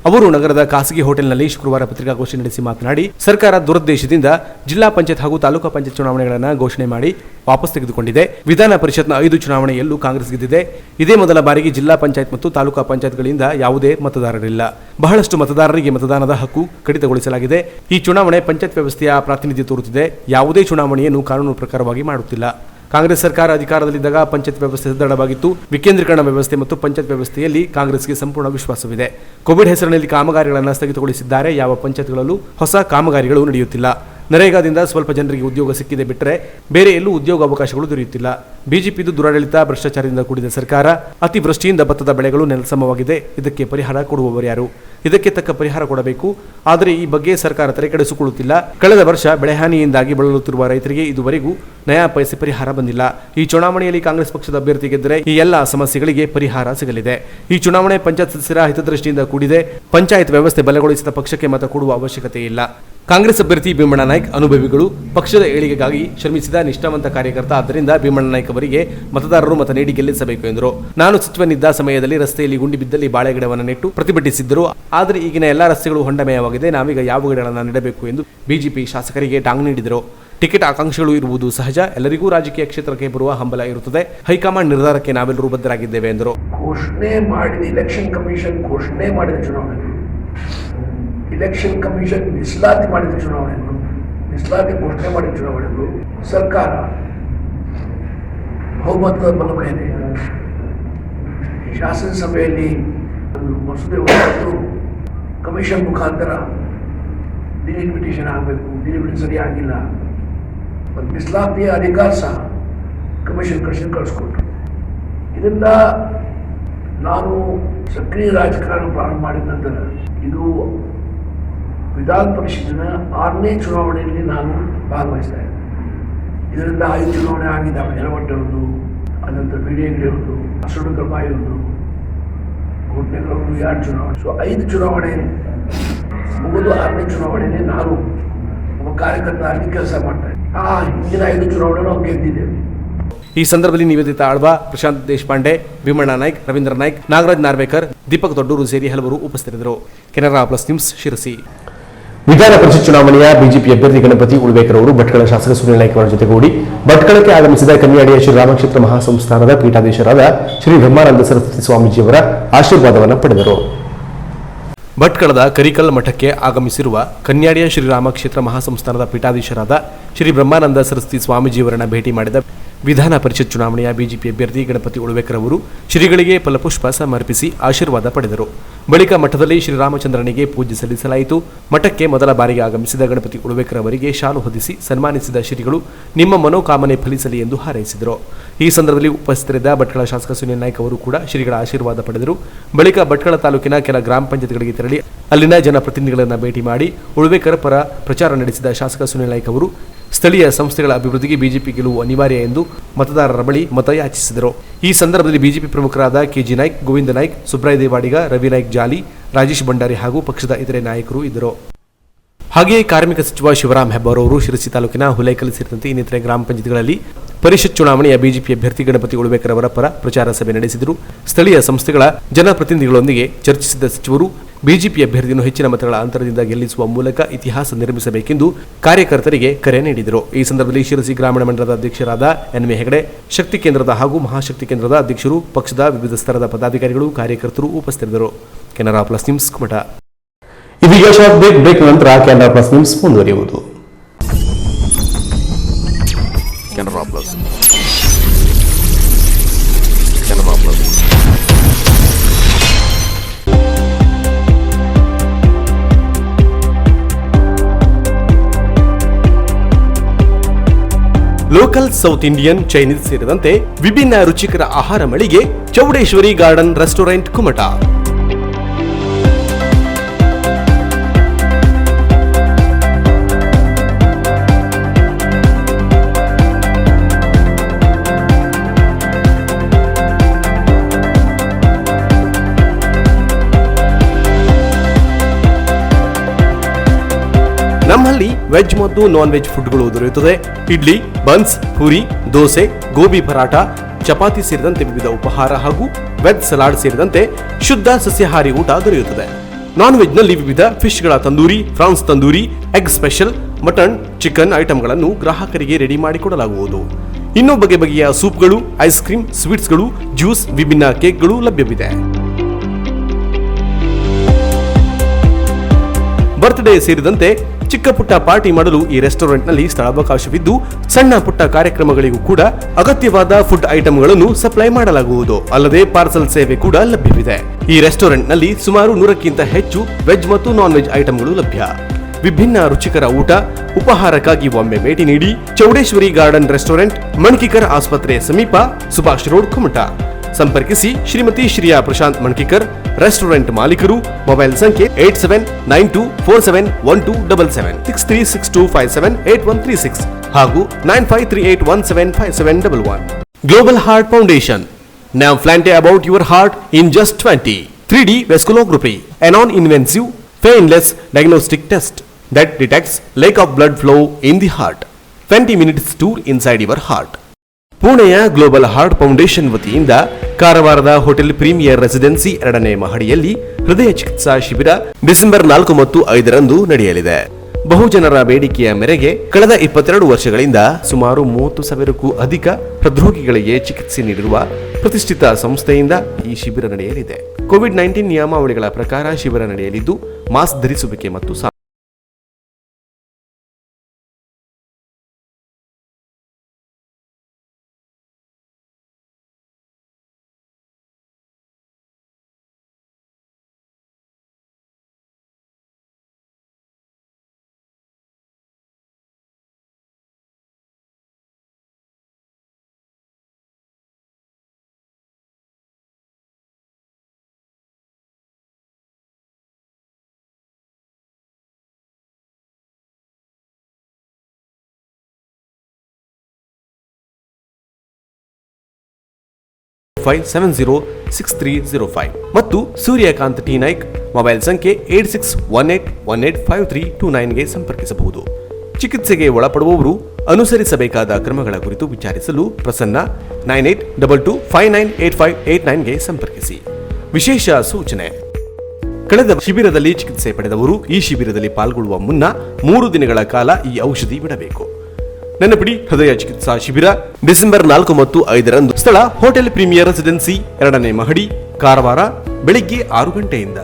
ಅವರು ನಗರದ ಖಾಸಗಿ ಹೋಟೆಲ್ನಲ್ಲಿ ಶುಕ್ರವಾರ ಪತ್ರಿಕಾಗೋಷ್ಠಿ ನಡೆಸಿ ಮಾತನಾಡಿ, ಸರ್ಕಾರ ದುರುದ್ದೇಶದಿಂದ ಜಿಲ್ಲಾ ಪಂಚಾಯತ್ ಹಾಗೂ ತಾಲೂಕಾ ಪಂಚಾಯತ್ ಚುನಾವಣೆಗಳನ್ನು ಘೋಷಣೆ ಮಾಡಿ ವಾಪಸ್ ತೆಗೆದುಕೊಂಡಿದೆ. ವಿಧಾನ ಪರಿಷತ್ನ 5 ಚುನಾವಣೆಯಲ್ಲೂ ಕಾಂಗ್ರೆಸ್ ಗೆದ್ದಿದೆ. ಇದೇ ಮೊದಲ ಬಾರಿಗೆ ಜಿಲ್ಲಾ ಪಂಚಾಯತ್ ಮತ್ತು ತಾಲೂಕಾ ಪಂಚಾಯತ್ಗಳಿಂದ ಯಾವುದೇ ಮತದಾರರಿಲ್ಲ. ಬಹಳಷ್ಟು ಮತದಾರರಿಗೆ ಮತದಾನದ ಹಕ್ಕು ಕಡಿತಗೊಳಿಸಲಾಗಿದೆ. ಈ ಚುನಾವಣೆ ಪಂಚಾಯತ್ ವ್ಯವಸ್ಥೆಯ ಪ್ರಾತಿನಿಧ್ಯ ತೋರುತ್ತಿದೆ. ಯಾವುದೇ ಚುನಾವಣೆಯನ್ನು ಕಾನೂನು ಪ್ರಕಾರವಾಗಿ ಮಾಡುತ್ತಿಲ್ಲ. ಕಾಂಗ್ರೆಸ್ ಸರ್ಕಾರ ಅಧಿಕಾರದಲ್ಲಿದ್ದಾಗ ಪಂಚಾಯತ್ ವ್ಯವಸ್ಥೆ ಸದೃಢವಾಗಿತ್ತು. ವಿಕೇಂದ್ರೀಕರಣ ವ್ಯವಸ್ಥೆ ಮತ್ತು ಪಂಚಾಯತ್ ವ್ಯವಸ್ಥೆಯಲ್ಲಿ ಕಾಂಗ್ರೆಸ್ಗೆ ಸಂಪೂರ್ಣ ವಿಶ್ವಾಸವಿದೆ. ಕೋವಿಡ್ ಹೆಸರಿನಲ್ಲಿ ಕಾಮಗಾರಿಗಳನ್ನು ಸ್ಥಗಿತಗೊಳಿಸಿದ್ದಾರೆ. ಯಾವ ಪಂಚಾಯತ್ಗಳಲ್ಲೂ ಹೊಸ ಕಾಮಗಾರಿಗಳು ನಡೆಯುತ್ತಿಲ್ಲ. ನರೇಗಾದಿಂದ ಸ್ವಲ್ಪ ಜನರಿಗೆ ಉದ್ಯೋಗ ಸಿಕ್ಕಿದೆ ಬಿಟ್ಟರೆ ಬೇರೆ ಎಲ್ಲೂ ಉದ್ಯೋಗ ಅವಕಾಶಗಳು ದೊರೆಯುತ್ತಿಲ್ಲ. ಬಿಜೆಪಿದು ದುರಾಡಳಿತ, ಭ್ರಷ್ಟಾಚಾರದಿಂದ ಕೂಡಿದ ಸರ್ಕಾರ, ಅತಿವೃಷ್ಟಿಯಿಂದ ಭತ್ತದ ಬೆಳೆಗಳು ನೆಲಸಮವಾಗಿದೆ. ಇದಕ್ಕೆ ಪರಿಹಾರ ಕೊಡುವವರು ಯಾರು? ಇದಕ್ಕೆ ತಕ್ಕ ಪರಿಹಾರ ಕೊಡಬೇಕು. ಆದರೆ ಈ ಬಗ್ಗೆ ಸರ್ಕಾರ ತಲೆಕೆಡಿಸಿಕೊಳ್ಳುತ್ತಿಲ್ಲ. ಕಳೆದ ವರ್ಷ ಬೆಳೆಹಾನಿಯಿಂದಾಗಿ ಬಳಲುತ್ತಿರುವ ರೈತರಿಗೆ ಇದುವರೆಗೂ ನಯಾ ಪೈಸೆ ಪರಿಹಾರ ಬಂದಿಲ್ಲ. ಈ ಚುನಾವಣೆಯಲ್ಲಿ ಕಾಂಗ್ರೆಸ್ ಪಕ್ಷದ ಅಭ್ಯರ್ಥಿ ಗೆದ್ದರೆ ಈ ಎಲ್ಲ ಸಮಸ್ಯೆಗಳಿಗೆ ಪರಿಹಾರ ಸಿಗಲಿದೆ. ಈ ಚುನಾವಣೆ ಪಂಚಾಯತ್ ಸದಸ್ಯರ ಹಿತದೃಷ್ಟಿಯಿಂದ ಕೂಡಿದೆ. ಪಂಚಾಯತ್ ವ್ಯವಸ್ಥೆ ಬಲಗೊಳಿಸಿದ ಪಕ್ಷಕ್ಕೆ ಮತ ಕೊಡುವ ಅವಶ್ಯಕತೆ ಇಲ್ಲ. ಕಾಂಗ್ರೆಸ್ ಅಭ್ಯರ್ಥಿ ಭೀಮಣ್ಣ ನಾಯ್ಕ್ ಅನುಭವಿಗಳು, ಪಕ್ಷದ ಏಳಿಗೆಗಾಗಿ ಶ್ರಮಿಸಿದ ನಿಷ್ಠಾವಂತ ಕಾರ್ಯಕರ್ತ. ಆದ್ದರಿಂದ ಭೀಮಣ್ಣ ನಾಯ್ಕ್ ಅವರಿಗೆ ಮತದಾರರು ಮತ ನೀಡಿ ಗೆಲ್ಲಿಸಬೇಕು ಎಂದರು. ನಾನು ಸಚಿವನಿದ್ದ ಸಮಯದಲ್ಲಿ ರಸ್ತೆಯಲ್ಲಿ ಗುಂಡಿ ಬಿದ್ದಲ್ಲಿ ಬಾಳೆ ಗಿಡವನ್ನು ನೆಟ್ಟು ಪ್ರತಿಭಟಿಸಿದ್ದರು. ಆದರೆ ಈಗಿನ ಎಲ್ಲಾ ರಸ್ತೆಗಳು ಹೊಂಡಮಯವಾಗಿದೆ. ನಾವೀಗ ಯಾವ ಗಿಡಗಳನ್ನು ನೆಡಬೇಕು ಎಂದು ಬಿಜೆಪಿ ಶಾಸಕರಿಗೆ ಟಾಂಗ್ ನೀಡಿದರು. ಟಿಕೆಟ್ ಆಕಾಂಕ್ಷಿಗಳು ಇರುವುದು ಸಹಜ. ಎಲ್ಲರಿಗೂ ರಾಜಕೀಯ ಕ್ಷೇತ್ರಕ್ಕೆ ಬರುವ ಹಂಬಲ ಇರುತ್ತದೆ. ಹೈಕಮಾಂಡ್ ನಿರ್ಧಾರಕ್ಕೆ ನಾವೆಲ್ಲರೂ ಬದ್ಧರಾಗಿದ್ದೇವೆ ಎಂದರು. ಘೋಷಣೆ ಮಾಡಿದ ಎಲೆಕ್ಷನ್ ಕಮಿಷನ್ ಘೋಷಣೆ ಮಾಡಿದ ಚುನಾವಣೆಗಳು, ಎಲೆಕ್ಷನ್ ಕಮಿಷನ್ ಮೀಸಲಾತಿ ಮಾಡಿದ ಚುನಾವಣೆಗಳು, ಮೀಸಲಾತಿ ಘೋಷಣೆ ಮಾಡಿದ ಚುನಾವಣೆಗಳು, ಸರ್ಕಾರ ಬಹುಮತದ ಬಲ ಮೇಲೆ ಶಾಸನಸಭೆಯಲ್ಲಿ ಒಂದು ಮಸೂದೆ ಹೊರತು ಕಮಿಷನ್ ಮುಖಾಂತರ ಡಿಲಿಮಿಟೇಷನ್ ಆಗಬೇಕು, ಡಿಲಿಮಿಟೇಷನ್ ಸರಿಯಾಗಿಲ್ಲ, ಮತ್ತು ಮೀಸಲಾತಿಯ ಅಧಿಕಾರ ಸಹ ಕಮಿಷನ್ ಕಳಿಸ್ಕೊಟ್ರು. ಇದರಿಂದ ನಾನು ಸಕ್ರಿಯ ರಾಜಕಾರಣ ಪ್ರಾರಂಭ ಮಾಡಿದ ನಂತರ ಇದು ವಿಧಾನ ಪರಿಷತ್ತಿನ 6ನೇ ಚುನಾವಣೆಯಲ್ಲಿ ನಾನು ಭಾಗವಹಿಸ್ತಾ ಇದ್ದೆ. ಇದರಿಂದ 5 ಚುನಾವಣೆ ಆಗಿದ್ದಾವೆ. ಯಲವಟ್ಟ ಒಂದು, ಅನಂತರ ಬಿಡಿಯಂಗಡಿ ಒಂದು, ಸುಡುಗಲ್ಬಾಯಿ ಒಂದು, ಘೋಟನೆಗಳ ಒಂದು 2 ಚುನಾವಣೆ. ಸೊ 5 ಚುನಾವಣೆ ಮುಗಿದು 6ನೇ ಚುನಾವಣೆಯಲ್ಲಿ ನಾನು ಒಬ್ಬ ಕಾರ್ಯಕರ್ತ ಆಗಿ ಕೆಲಸ ಮಾಡ್ತಾ ಇದ್ದೆ. ಹಿಂದಿನ 5 ಚುನಾವಣೆ ನಾವು ಗೆದ್ದಿದ್ದೇವೆ. ಈ ಸಂದರ್ಭದಲ್ಲಿ ನಿವೇದಿತಾ ಆಳ್ವಾ, ಪ್ರಶಾಂತ್ ದೇಶಪಾಂಡೆ, ಭೀಮಣ್ಣ ನಾಯ್ಕ್, ರವೀಂದ್ರ ನಾಯ್ಕ್, ನಾಗರಾಜ್ ನಾರ್ವೇಕರ್, ದೀಪಕ್ ದೊಡ್ಡೂರು ಸೇರಿ ಹಲವರು ಉಪಸ್ಥಿತರಿದ್ದರು. Canara plus news, Sirsi. ವಿಧಾನ ಪರಿಷತ್ ಚುನಾವಣೆಯ ಬಿಜೆಪಿ ಅಭ್ಯರ್ಥಿ ಗಣಪತಿ ಉಳ್ವೇಕರ್ ಅವರು ಭಟ್ಕಳ ಶಾಸಕ ಸುನಿಲ್ ನಾಯ್ಕ್ ಅವರ ಜೊತೆಗೂಡಿ ಭಟ್ಕಳಕ್ಕೆ ಆಗಮಿಸಿದ ಕನ್ಯಾಡಿಯ ಶ್ರೀರಾಮಕ್ಷೇತ್ರ ಮಹಾಸಂಸ್ಥಾನದ ಪೀಠಾಧೀಶರಾದ ಶ್ರೀ ಬ್ರಹ್ಮಾನಂದ ಸರಸ್ವತಿ ಸ್ವಾಮೀಜಿಯವರ ಆಶೀರ್ವಾದವನ್ನು ಪಡೆದರು. ಭಟ್ಕಳದ ಕರಿಕಲ್ ಮಠಕ್ಕೆ ಆಗಮಿಸಿರುವ ಕನ್ಯಾಡಿಯ ಶ್ರೀರಾಮ ಕ್ಷೇತ್ರ ಮಹಾಸಂಸ್ಥಾನದ ಪೀಠಾಧೀಶರಾದ ಶ್ರೀ ಬ್ರಹ್ಮಾನಂದ ಸರಸ್ವತಿ ಸ್ವಾಮೀಜಿಯವರನ್ನ ಭೇಟಿ ಮಾಡಿದ ವಿಧಾನ ಪರಿಷತ್ ಚುನಾವಣೆಯ ಬಿಜೆಪಿ ಅಭ್ಯರ್ಥಿ ಗಣಪತಿ ಉಳ್ವೇಕರ್ ಅವರು ಶ್ರೀಗಳಿಗೆ ಫಲಪುಷ್ಪ ಸಮರ್ಪಿಸಿ ಆಶೀರ್ವಾದ ಪಡೆದರು. ಬಳಿಕ ಮಠದಲ್ಲಿ ಶ್ರೀರಾಮಚಂದ್ರನಿಗೆ ಪೂಜೆ ಸಲ್ಲಿಸಲಾಯಿತು. ಮಠಕ್ಕೆ ಮೊದಲ ಬಾರಿಗೆ ಆಗಮಿಸಿದ ಗಣಪತಿ ಉಳ್ವೇಕರ್ ಅವರಿಗೆ ಶಾಲು ಹೊದಿಸಿ ಸನ್ಮಾನಿಸಿದ ಶ್ರೀಗಳು ನಿಮ್ಮ ಮನೋಕಾಮನೆ ಫಲಿಸಲಿ ಎಂದು ಹಾರೈಸಿದರು. ಈ ಸಂದರ್ಭದಲ್ಲಿ ಉಪಸ್ಥಿತರಿದ್ದ ಭಟ್ಕಳ ಶಾಸಕ ಸುನಿಲ್ ನಾಯ್ಕ್ ಅವರು ಕೂಡ ಶ್ರೀಗಳ ಆಶೀರ್ವಾದ ಪಡೆದರು. ಬಳಿಕ ಭಟ್ಕಳ ತಾಲೂಕಿನ ಕೆಲ ಗ್ರಾಮ ಪಂಚಾಯತ್ಗಳಿಗೆ ತೆರಳಿ ಅಲ್ಲಿನ ಜನಪ್ರತಿನಿಧಿಗಳನ್ನು ಭೇಟಿ ಮಾಡಿ ಉಳ್ವೇಕರ್ ಪರ ಪ್ರಚಾರ ನಡೆಸಿದ ಶಾಸಕ ಸುನಿಲ್ ನಾಯ್ಕ್ ಅವರು ಸ್ಥಳೀಯ ಸಂಸ್ಥೆಗಳ ಅಭಿವೃದ್ಧಿಗೆ ಬಿಜೆಪಿ ಗೆಲುವು ಅನಿವಾರ್ಯ ಎಂದು ಮತದಾರರ ಬಳಿ ಮತ ಯಾಚಿಸಿದರು. ಈ ಸಂದರ್ಭದಲ್ಲಿ ಬಿಜೆಪಿ ಪ್ರಮುಖರಾದ ಕೆಜಿ ನಾಯ್ಕ್, ಗೋವಿಂದ ನಾಯ್ಕ್, ಸುಬ್ರಾಯ್ ದೇವಾಡಿಗ, ರವಿ ನಾಯ್ಕ್ ಜಾಲಿ, ರಾಜೇಶ್ ಭಂಡಾರಿ ಹಾಗೂ ಪಕ್ಷದ ಇತರೆ ನಾಯಕರು ಇದ್ದರು. ಹಾಗೆಯೇ ಕಾರ್ಮಿಕ ಸಚಿವ ಶಿವರಾಮ್ ಹೆಬ್ಬಾರ್ ಅವರು ಶಿರಸಿ ತಾಲೂಕಿನ ಹುಲೈಕಲ್ ಸೇರಿದಂತೆ ಇನ್ನಿತರೆ ಗ್ರಾಮ ಪಂಚಾಯತ್ಗಳಲ್ಲಿ ಪರಿಷತ್ ಚುನಾವಣೆಯ ಬಿಜೆಪಿ ಅಭ್ಯರ್ಥಿ ಗಣಪತಿ ಉಳ್ವೇಕರ್ ಅವರ ಪರ ಪ್ರಚಾರ ಸಭೆ ನಡೆಸಿದರು. ಸ್ಥಳೀಯ ಸಂಸ್ಥೆಗಳ ಜನಪ್ರತಿನಿಧಿಗಳೊಂದಿಗೆ ಚರ್ಚಿಸಿದ ಸಚಿವರು ಬಿಜೆಪಿ ಅಭ್ಯರ್ಥಿಯನ್ನು ಹೆಚ್ಚಿನ ಮತಗಳ ಅಂತರದಿಂದ ಗೆಲ್ಲಿಸುವ ಮೂಲಕ ಇತಿಹಾಸ ನಿರ್ಮಿಸಬೇಕೆಂದು ಕಾರ್ಯಕರ್ತರಿಗೆ ಕರೆ ನೀಡಿದರು. ಈ ಸಂದರ್ಭದಲ್ಲಿ ಶಿರಸಿ ಗ್ರಾಮೀಣ ಮಂಡಲದ ಅಧ್ಯಕ್ಷರಾದ ಎನ್ ವಿ ಹೆಗಡೆ, ಶಕ್ತಿ ಕೇಂದ್ರದ ಹಾಗೂ ಮಹಾಶಕ್ತಿ ಕೇಂದ್ರದ ಅಧ್ಯಕ್ಷರು, ಪಕ್ಷದ ವಿವಿಧ ಸ್ತರದ ಪದಾಧಿಕಾರಿಗಳು, ಕಾರ್ಯಕರ್ತರು ಉಪಸ್ಥಿತರಿದ್ದರು. Canara plus news, Kumta. ಇದೀಗ ಶಾರ್ಟ್ ಬ್ರೇಕ್ ನಂತರ ಕೆನರಾ ಪ್ಲಸ್ ನ್ಯೂಸ್ ಮುಂದುವರಿಯುವುದು. Canara plus. Canara plus. Local south Indian, Chinese ಸೇರಿದಂತೆ ವಿಭಿನ್ನ ರುಚಿಕರ ಆಹಾರ ಮಳಿಗೆ ಚೌಡೇಶ್ವರಿ ಗಾರ್ಡನ್ ರೆಸ್ಟೋರೆಂಟ್, ಕುಮಟ. ನಮ್ಮಲ್ಲಿ ವೆಜ್ ಮತ್ತು ನಾನ್ ವೆಜ್ ಫುಡ್ಗಳು ದೊರೆಯುತ್ತದೆ. ಇಡ್ಲಿ, ಬನ್ಸ್, ಪೂರಿ, ದೋಸೆ, ಗೋಬಿ ಪರಾಟ, ಚಪಾತಿ ಸೇರಿದಂತೆ ವಿವಿಧ ಉಪಹಾರ ಹಾಗೂ ವೆಜ್ ಸಲಾಡ್ ಸೇರಿದಂತೆ ಶುದ್ಧ ಸಸ್ಯಾಹಾರಿ ಊಟ ದೊರೆಯುತ್ತದೆ. ನಾನ್ ವೆಜ್ನಲ್ಲಿ ವಿವಿಧ ಫಿಶ್ಗಳ tandoori, prawns tandoori, egg special, mutton, chicken ಐಟಂಗಳನ್ನು ಗ್ರಾಹಕರಿಗೆ ರೆಡಿ ಮಾಡಿಕೊಡಲಾಗುವುದು. ಇನ್ನೂ ಬಗೆ ಬಗೆಯ ಸೂಪ್ಗಳು, ಐಸ್ ಕ್ರೀಮ್, ಸ್ವೀಟ್ಸ್ಗಳು, ಜ್ಯೂಸ್, ವಿಭಿನ್ನ ಕೇಕ್ಗಳು ಲಭ್ಯವಿದೆ. ಬರ್ತ್ಡೇ ಸೇರಿದಂತೆ ಚಿಕ್ಕ ಪುಟ್ಟ ಪಾರ್ಟಿ ಮಾಡಲು ಈ ರೆಸ್ಟೋರೆಂಟ್ನಲ್ಲಿ ಸ್ಥಳಾವಕಾಶವಿದ್ದು, ಸಣ್ಣ ಪುಟ್ಟ ಕಾರ್ಯಕ್ರಮಗಳಿಗೂ ಕೂಡ ಅಗತ್ಯವಾದ ಫುಡ್ ಐಟಂಗಳನ್ನು ಸಪ್ಲೈ ಮಾಡಲಾಗುವುದು. ಅಲ್ಲದೆ ಪಾರ್ಸಲ್ ಸೇವೆ ಕೂಡ ಲಭ್ಯವಿದೆ. ಈ ರೆಸ್ಟೋರೆಂಟ್ನಲ್ಲಿ ಸುಮಾರು 100ಕ್ಕಿಂತ ಹೆಚ್ಚು ವೆಜ್ ಮತ್ತು ನಾನ್ ವೆಜ್ ಐಟಂಗಳು ಲಭ್ಯ. ವಿಭಿನ್ನ ರುಚಿಕರ ಊಟ, ಉಪಹಾರಕ್ಕಾಗಿ ಒಮ್ಮೆ ಭೇಟಿ ನೀಡಿ. ಚೌಡೇಶ್ವರಿ ಗಾರ್ಡನ್ ರೆಸ್ಟೋರೆಂಟ್, ಮಣ್ಕಿಕರ್ ಆಸ್ಪತ್ರೆ ಸಮೀಪ, ಸುಭಾಷ್ ರೋಡ್, ಕುಮಟಾ. ಸಂಪರ್ಕಿಸಿ ಶ್ರೀಮತಿ ಶ್ರೀಯಾ ಪ್ರಶಾಂತ್ ಮಣ್ಕಿಕರ್, ರೆಸ್ಟೋರೆಂಟ್ ಮಾಲೀಕರು. ಮೊಬೈಲ್ ಸಂಖ್ಯೆ 8792471277, 6362578136 ಹಾಗೂ 9538175711. Global heart foundation. Now flante about your heart in just 20. 3D vasculography, a non-invasive, painless diagnostic test that detects lack of blood flow in the heart. 20 minutes tour inside your heart. ಪುಣೆಯ ಗ್ಲೋಬಲ್ ಹಾರ್ಟ್ ಫೌಂಡೇಶನ್ ವತಿಯಿಂದ ಕಾರವಾರದ ಹೋಟೆಲ್ ಪ್ರೀಮಿಯರ್ ರೆಸಿಡೆನ್ಸಿ 2ನೇ ಮಹಡಿಯಲ್ಲಿ ಹೃದಯ ಚಿಕಿತ್ಸಾ ಶಿಬಿರ ಡಿಸೆಂಬರ್ 4 ಮತ್ತು 5ರಂದು ನಡೆಯಲಿದೆ. ಬಹುಜನರ ಬೇಡಿಕೆಯ ಮೇರೆಗೆ ಕಳೆದ 22 ವರ್ಷಗಳಿಂದ ಸುಮಾರು 30,000ಕ್ಕೂ ಅಧಿಕ ಹೃದ್ರೋಗಿಗಳಿಗೆ ಚಿಕಿತ್ಸೆ ನೀಡಿರುವ ಪ್ರತಿಷ್ಠಿತ ಸಂಸ್ಥೆಯಿಂದ ಈ ಶಿಬಿರ ನಡೆಯಲಿದೆ. ಕೋವಿಡ್-19 ನಿಯಮಾವಳಿಗಳ ಪ್ರಕಾರ ಶಿಬಿರ ನಡೆಯಲಿದ್ದು, ಮಾಸ್ಕ್ ಧರಿಸುವಿಕೆ ಮತ್ತು $706305 ಮತ್ತು ಸೂರ್ಯಕಾಂತ್ ಟಿ ನಾಯ್ಕ್ ಮೊಬೈಲ್ ಸಂಖ್ಯೆ 8618185329ಗೆ ಸಂಪರ್ಕಿಸಬಹುದು. ಚಿಕಿತ್ಸೆಗೆ ಒಳಪಡುವವರು ಅನುಸರಿಸಬೇಕಾದ ಕ್ರಮಗಳ ಕುರಿತು ವಿಚಾರಿಸಲು ಪ್ರಸನ್ನ 9822598589ಗೆ ಸಂಪರ್ಕಿಸಿ. ವಿಶೇಷ ಸೂಚನೆ: ಕಳೆದ ಶಿಬಿರದಲ್ಲಿ ಚಿಕಿತ್ಸೆ ಪಡೆದವರು ಈ ಶಿಬಿರದಲ್ಲಿ ಪಾಲ್ಗೊಳ್ಳುವ ಮುನ್ನ 3 ದಿನಗಳ ಕಾಲ ಈ ಔಷಧಿ ಬಿಡಬೇಕು. ನೆನಪಿಡಿ, ಹೃದಯ ಚಿಕಿತ್ಸಾ ಶಿಬಿರ ಡಿಸೆಂಬರ್ 4 ಮತ್ತು 5ರಂದು. ಸ್ಥಳ ಹೋಟೆಲ್ ಪ್ರೀಮಿಯರ್ ರೆಸಿಡೆನ್ಸಿ 2ನೇ ಮಹಡಿ, ಕಾರವಾರ. ಬೆಳಿಗ್ಗೆ 6 ಗಂಟೆಯಿಂದ.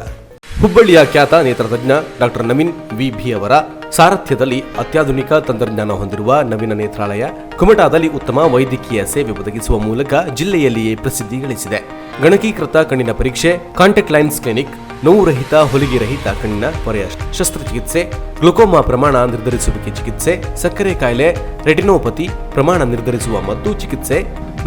ಹುಬ್ಬಳ್ಳಿಯ ಖ್ಯಾತ ನೇತ್ರತಜ್ಞ ಡಾಕ್ಟರ್ ನವೀನ್ ವಿ.ಭಿ. ಅವರ ಸಾರಥ್ಯದಲ್ಲಿ ಅತ್ಯಾಧುನಿಕ ತಂತ್ರಜ್ಞಾನ ಹೊಂದಿರುವ ನವೀನ ನೇತ್ರಾಲಯ ಕುಮಟಾದಲ್ಲಿ ಉತ್ತಮ ವೈದ್ಯಕೀಯ ಸೇವೆ ಒದಗಿಸುವ ಮೂಲಕ ಜಿಲ್ಲೆಯಲ್ಲಿಯೇ ಪ್ರಸಿದ್ಧಿ ಗಳಿಸಿದೆ. ಗಣಕೀಕೃತ ಕಣ್ಣಿನ ಪರೀಕ್ಷೆ, ಕಾಂಟ್ಯಾಕ್ಟ್ ಲೆನ್ಸ್ ಕ್ಲಿನಿಕ್, ನೋವು ರಹಿತ, ಹೊಲಿಗೆ ರಹಿತ ಕಣ್ಣಿನ ಪೊರೆಯ ಶಸ್ತ್ರಚಿಕಿತ್ಸೆ, ಗ್ಲುಕೋಮಾ ಪ್ರಮಾಣ ನಿರ್ಧರಿಸುವಿಕೆ ಚಿಕಿತ್ಸೆ, ಸಕ್ಕರೆ ಕಾಯಿಲೆ, ರೆಟಿನೋಪತಿ ಪ್ರಮಾಣ ನಿರ್ಧರಿಸುವ ಮತ್ತು ಚಿಕಿತ್ಸೆ,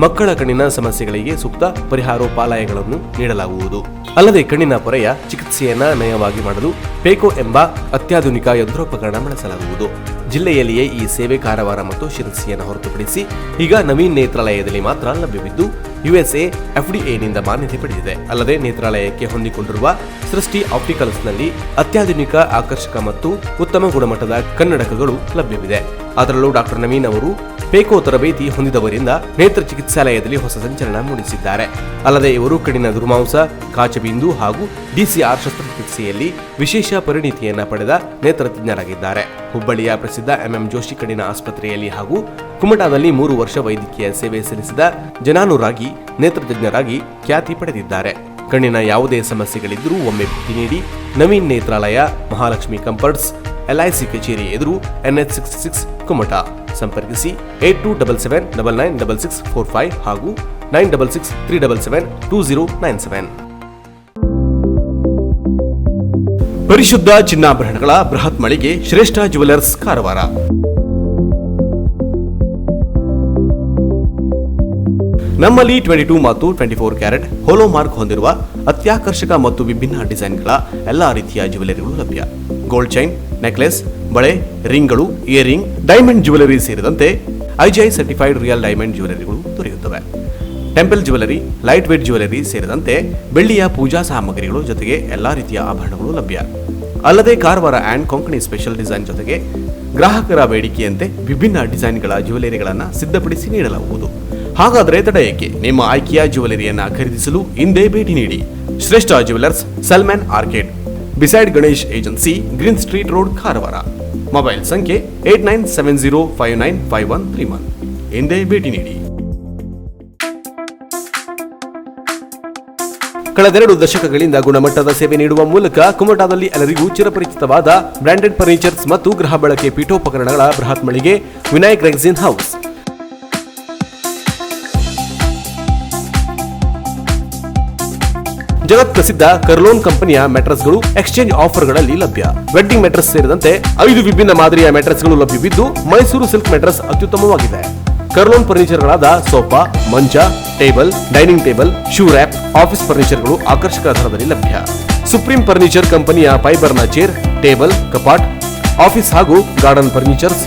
ಮಕ್ಕಳ ಕಣ್ಣಿನ ಸಮಸ್ಯೆಗಳಿಗೆ ಸೂಕ್ತ ಪರಿಹಾರೋಪಾಲಯಗಳನ್ನು ನೀಡಲಾಗುವುದು. ಅಲ್ಲದೆ ಕಣ್ಣಿನ ಪೊರೆಯ ಚಿಕಿತ್ಸೆಯನ್ನ ನಯವಾಗಿ ಮಾಡಲು ಪೇಕೋ ಎಂಬ ಅತ್ಯಾಧುನಿಕ ಯಂತ್ರೋಪಕರಣ ಬಳಸಲಾಗುವುದು. ಜಿಲ್ಲೆಯಲ್ಲಿಯೇ ಈ ಸೇವೆ ಕಾರವಾರ ಮತ್ತು ಶಿರಸಿಯನ್ನು ಹೊರತುಪಡಿಸಿ ಈಗ ನವೀನ್ ನೇತ್ರಾಲಯದಲ್ಲಿ ಮಾತ್ರ ಲಭ್ಯವಿದ್ದು, USA FDA-ನಿಂದ ಮಾನ್ಯತೆ ಪಡೆದಿದೆ. ಅಲ್ಲದೆ ನೇತ್ರಾಲಯಕ್ಕೆ ಹೊಂದಿಕೊಂಡಿರುವ ಸೃಷ್ಟಿ ಆಪ್ಟಿಕಲ್ಸ್ನಲ್ಲಿ ಅತ್ಯಾಧುನಿಕ, ಆಕರ್ಷಕ ಮತ್ತು ಉತ್ತಮ ಗುಣಮಟ್ಟದ ಕನ್ನಡಕಗಳು ಲಭ್ಯವಿದೆ. ಅದರಲ್ಲೂ ಡಾಕ್ಟರ್ ನವೀನ್ ಅವರು ಪೇಕೋ ತರಬೇತಿ ಹೊಂದಿದವರಿಂದ ನೇತ್ರ ಚಿಕಿತ್ಸಾಲಯದಲ್ಲಿ ಹೊಸ ಸಂಚಲನ ಮೂಡಿಸಿದ್ದಾರೆ. ಅಲ್ಲದೆ ಇವರು ಕಣ್ಣಿನ ದುರ್ಮಾಂಸ, ಕಾಚಬಿಂದು ಹಾಗೂ DCR ಶಸ್ತ್ರಚಿಕಿತ್ಸೆಯಲ್ಲಿ ವಿಶೇಷ ಪರಿಣಿತಿಯನ್ನ ಪಡೆದ ನೇತ್ರತಜ್ಞರಾಗಿದ್ದಾರೆ. ಹುಬ್ಬಳ್ಳಿಯ ಪ್ರಸಿದ್ಧ MM ಜೋಶಿ ಕಣ್ಣಿನ ಆಸ್ಪತ್ರೆಯಲ್ಲಿ ಹಾಗೂ ಕುಮಟಾದಲ್ಲಿ 3 ವರ್ಷ ವೈದ್ಯಕೀಯ ಸೇವೆ ಸಲ್ಲಿಸಿದ ಜನಾನುರಾಗಿ ನೇತ್ರತಜ್ಞರಾಗಿ ಖ್ಯಾತಿ ಪಡೆದಿದ್ದಾರೆ. ಕಣ್ಣಿನ ಯಾವುದೇ ಸಮಸ್ಯೆಗಳಿದ್ದರೂ ಒಮ್ಮೆ ಭೇಟಿ ನೀಡಿ. ನವೀನ್ ನೇತ್ರಾಲಯ, ಮಹಾಲಕ್ಷ್ಮಿ ಕಂಫರ್ಟ್ಸ್, LIC ಕಚೇರಿ ಎದುರು, NH66 ಕುಮಟಾ. ಸಂಪರ್ಕಿಸಿ 8277996645 ಹಾಗೂ 9663772097. ಪರಿಶುದ್ಧ ಚಿನ್ನಾಭರಣಗಳ ಬೃಹತ್ ಮಳಿಗೆ ಶ್ರೇಷ್ಠ ಜುವೆಲರ್ಸ್, ಕಾರವಾರ. ನಮ್ಮಲ್ಲಿ 22 ಮತ್ತು 24 ಕ್ಯಾರೆಟ್ ಹೋಲೋ ಮಾರ್ಕ್ ಹೊಂದಿರುವ ಅತ್ಯಾಕರ್ಷಕ ಮತ್ತು ವಿಭಿನ್ನ ಡಿಸೈನ್ಗಳ ಎಲ್ಲಾ ರೀತಿಯ ಜ್ಯುವೆಲರಿಗಳು ಲಭ್ಯ. ಗೋಲ್ಡ್ ಚೈನ್, ನೆಕ್ಲೆಸ್, ಬಳೆ, ರಿಂಗ್ಗಳು, ಇಯರಿಂಗ್, ಡೈಮಂಡ್ ಜ್ಯುವೆಲರಿ ಸೇರಿದಂತೆ IGI ಸರ್ಟಿಫೈಡ್ ರಿಯಲ್ ಡೈಮಂಡ್ ಜ್ಯುವೆಲರಿಗಳು ದೊರೆಯುತ್ತವೆ. Temple jewellery, light weight jewellery ಸೇರಿದಂತೆ ಬೆಳ್ಳಿಯ ಪೂಜಾ ಸಾಮಗ್ರಿಗಳು ಜೊತೆಗೆ ಎಲ್ಲಾ ರೀತಿಯ ಆಭರಣಗಳು ಲಭ್ಯ. ಅಲ್ಲದೆ Karwar and Konkani special design ಜೊತೆಗೆ ಗ್ರಾಹಕರ ಬೇಡಿಕೆಯಂತೆ ವಿಭಿನ್ನ ಡಿಸೈನ್ಗಳ ಜ್ಯುವೆಲರಿಗಳನ್ನು ಸಿದ್ಧಪಡಿಸಿ ನೀಡಲಾಗುವುದು. ಹಾಗಾದರೆ ತಡ ಏಕೆ? ನಿಮ್ಮ ಆಯ್ಕೆಯ ಜ್ಯುವೆಲರಿಯನ್ನ ಖರೀದಿಸಲು ಹಿಂದೆ ಭೇಟಿ ನೀಡಿ. ಶ್ರೇಷ್ಠ jewellers, Salman arcade, beside Ganesh agency, green street road, Karwar. Mobile ಸಂಖ್ಯೆ 8970595131. ಹಿಂದೆ ಭೇಟಿ ನೀಡಿ. ಕಳೆದ 2 ದಶಕಗಳಿಂದ ಗುಣಮಟ್ಟದ ಸೇವೆ ನೀಡುವ ಮೂಲಕ ಕುಮಟಾದಲ್ಲಿ ಎಲ್ಲರಿಗೂ ಚಿರಪರಿಚಿತವಾದ ಬ್ರಾಂಡೆಡ್ ಫರ್ನಿಚರ್ಸ್ ಮತ್ತು ಗೃಹ ಬಳಕೆ ಪೀಠೋಪಕರಣಗಳ ಬೃಹತ್ ಮಳಿಗೆ ವಿನಾಯಕ್ ರೆಕ್ಸಿನ್ ಹೌಸ್. ಜಗತ್ ಪ್ರಸಿದ್ಧ ಕರ್ಲೋನ್ ಕಂಪನಿಯ ಮ್ಯಾಟ್ರೆಸ್ಗಳು ಎಕ್ಸ್ಚೇಂಜ್ ಆಫರ್ಗಳಲ್ಲಿ ಲಭ್ಯ. ವೆಡ್ಡಿಂಗ್ ಮ್ಯಾಟ್ರೆಸ್ ಸೇರಿದಂತೆ 5 ವಿಭಿನ್ನ ಮಾದರಿಯ ಮ್ಯಾಟ್ರೆಸ್ಗಳು ಲಭ್ಯವಿದ್ದು ಮೈಸೂರು ಸಿಲ್ಕ್ ಮ್ಯಾಟ್ರೆಸ್ ಅತ್ಯುತ್ತಮವಾಗಿದೆ. ಕರ್ಲೋನ್ ಫರ್ನಿಚರ್ಗಳಾದ ಸೋಫಾ, ಮಂಚ, table, dining table, shoe rack, office ಫರ್ನಿಚರ್ಗಳು ಆಕರ್ಷಕ ದರದಲ್ಲಿ ಲಭ್ಯ. ಸುಪ್ರೀಂ ಫರ್ನಿಚರ್ ಕಂಪನಿಯ ಫೈಬರ್ನ ಚೇರ್, ಟೇಬಲ್, ಕಪಾಟ್, ಆಫೀಸ್ ಹಾಗೂ ಗಾರ್ಡನ್ ಫರ್ನಿಚರ್ಸ್,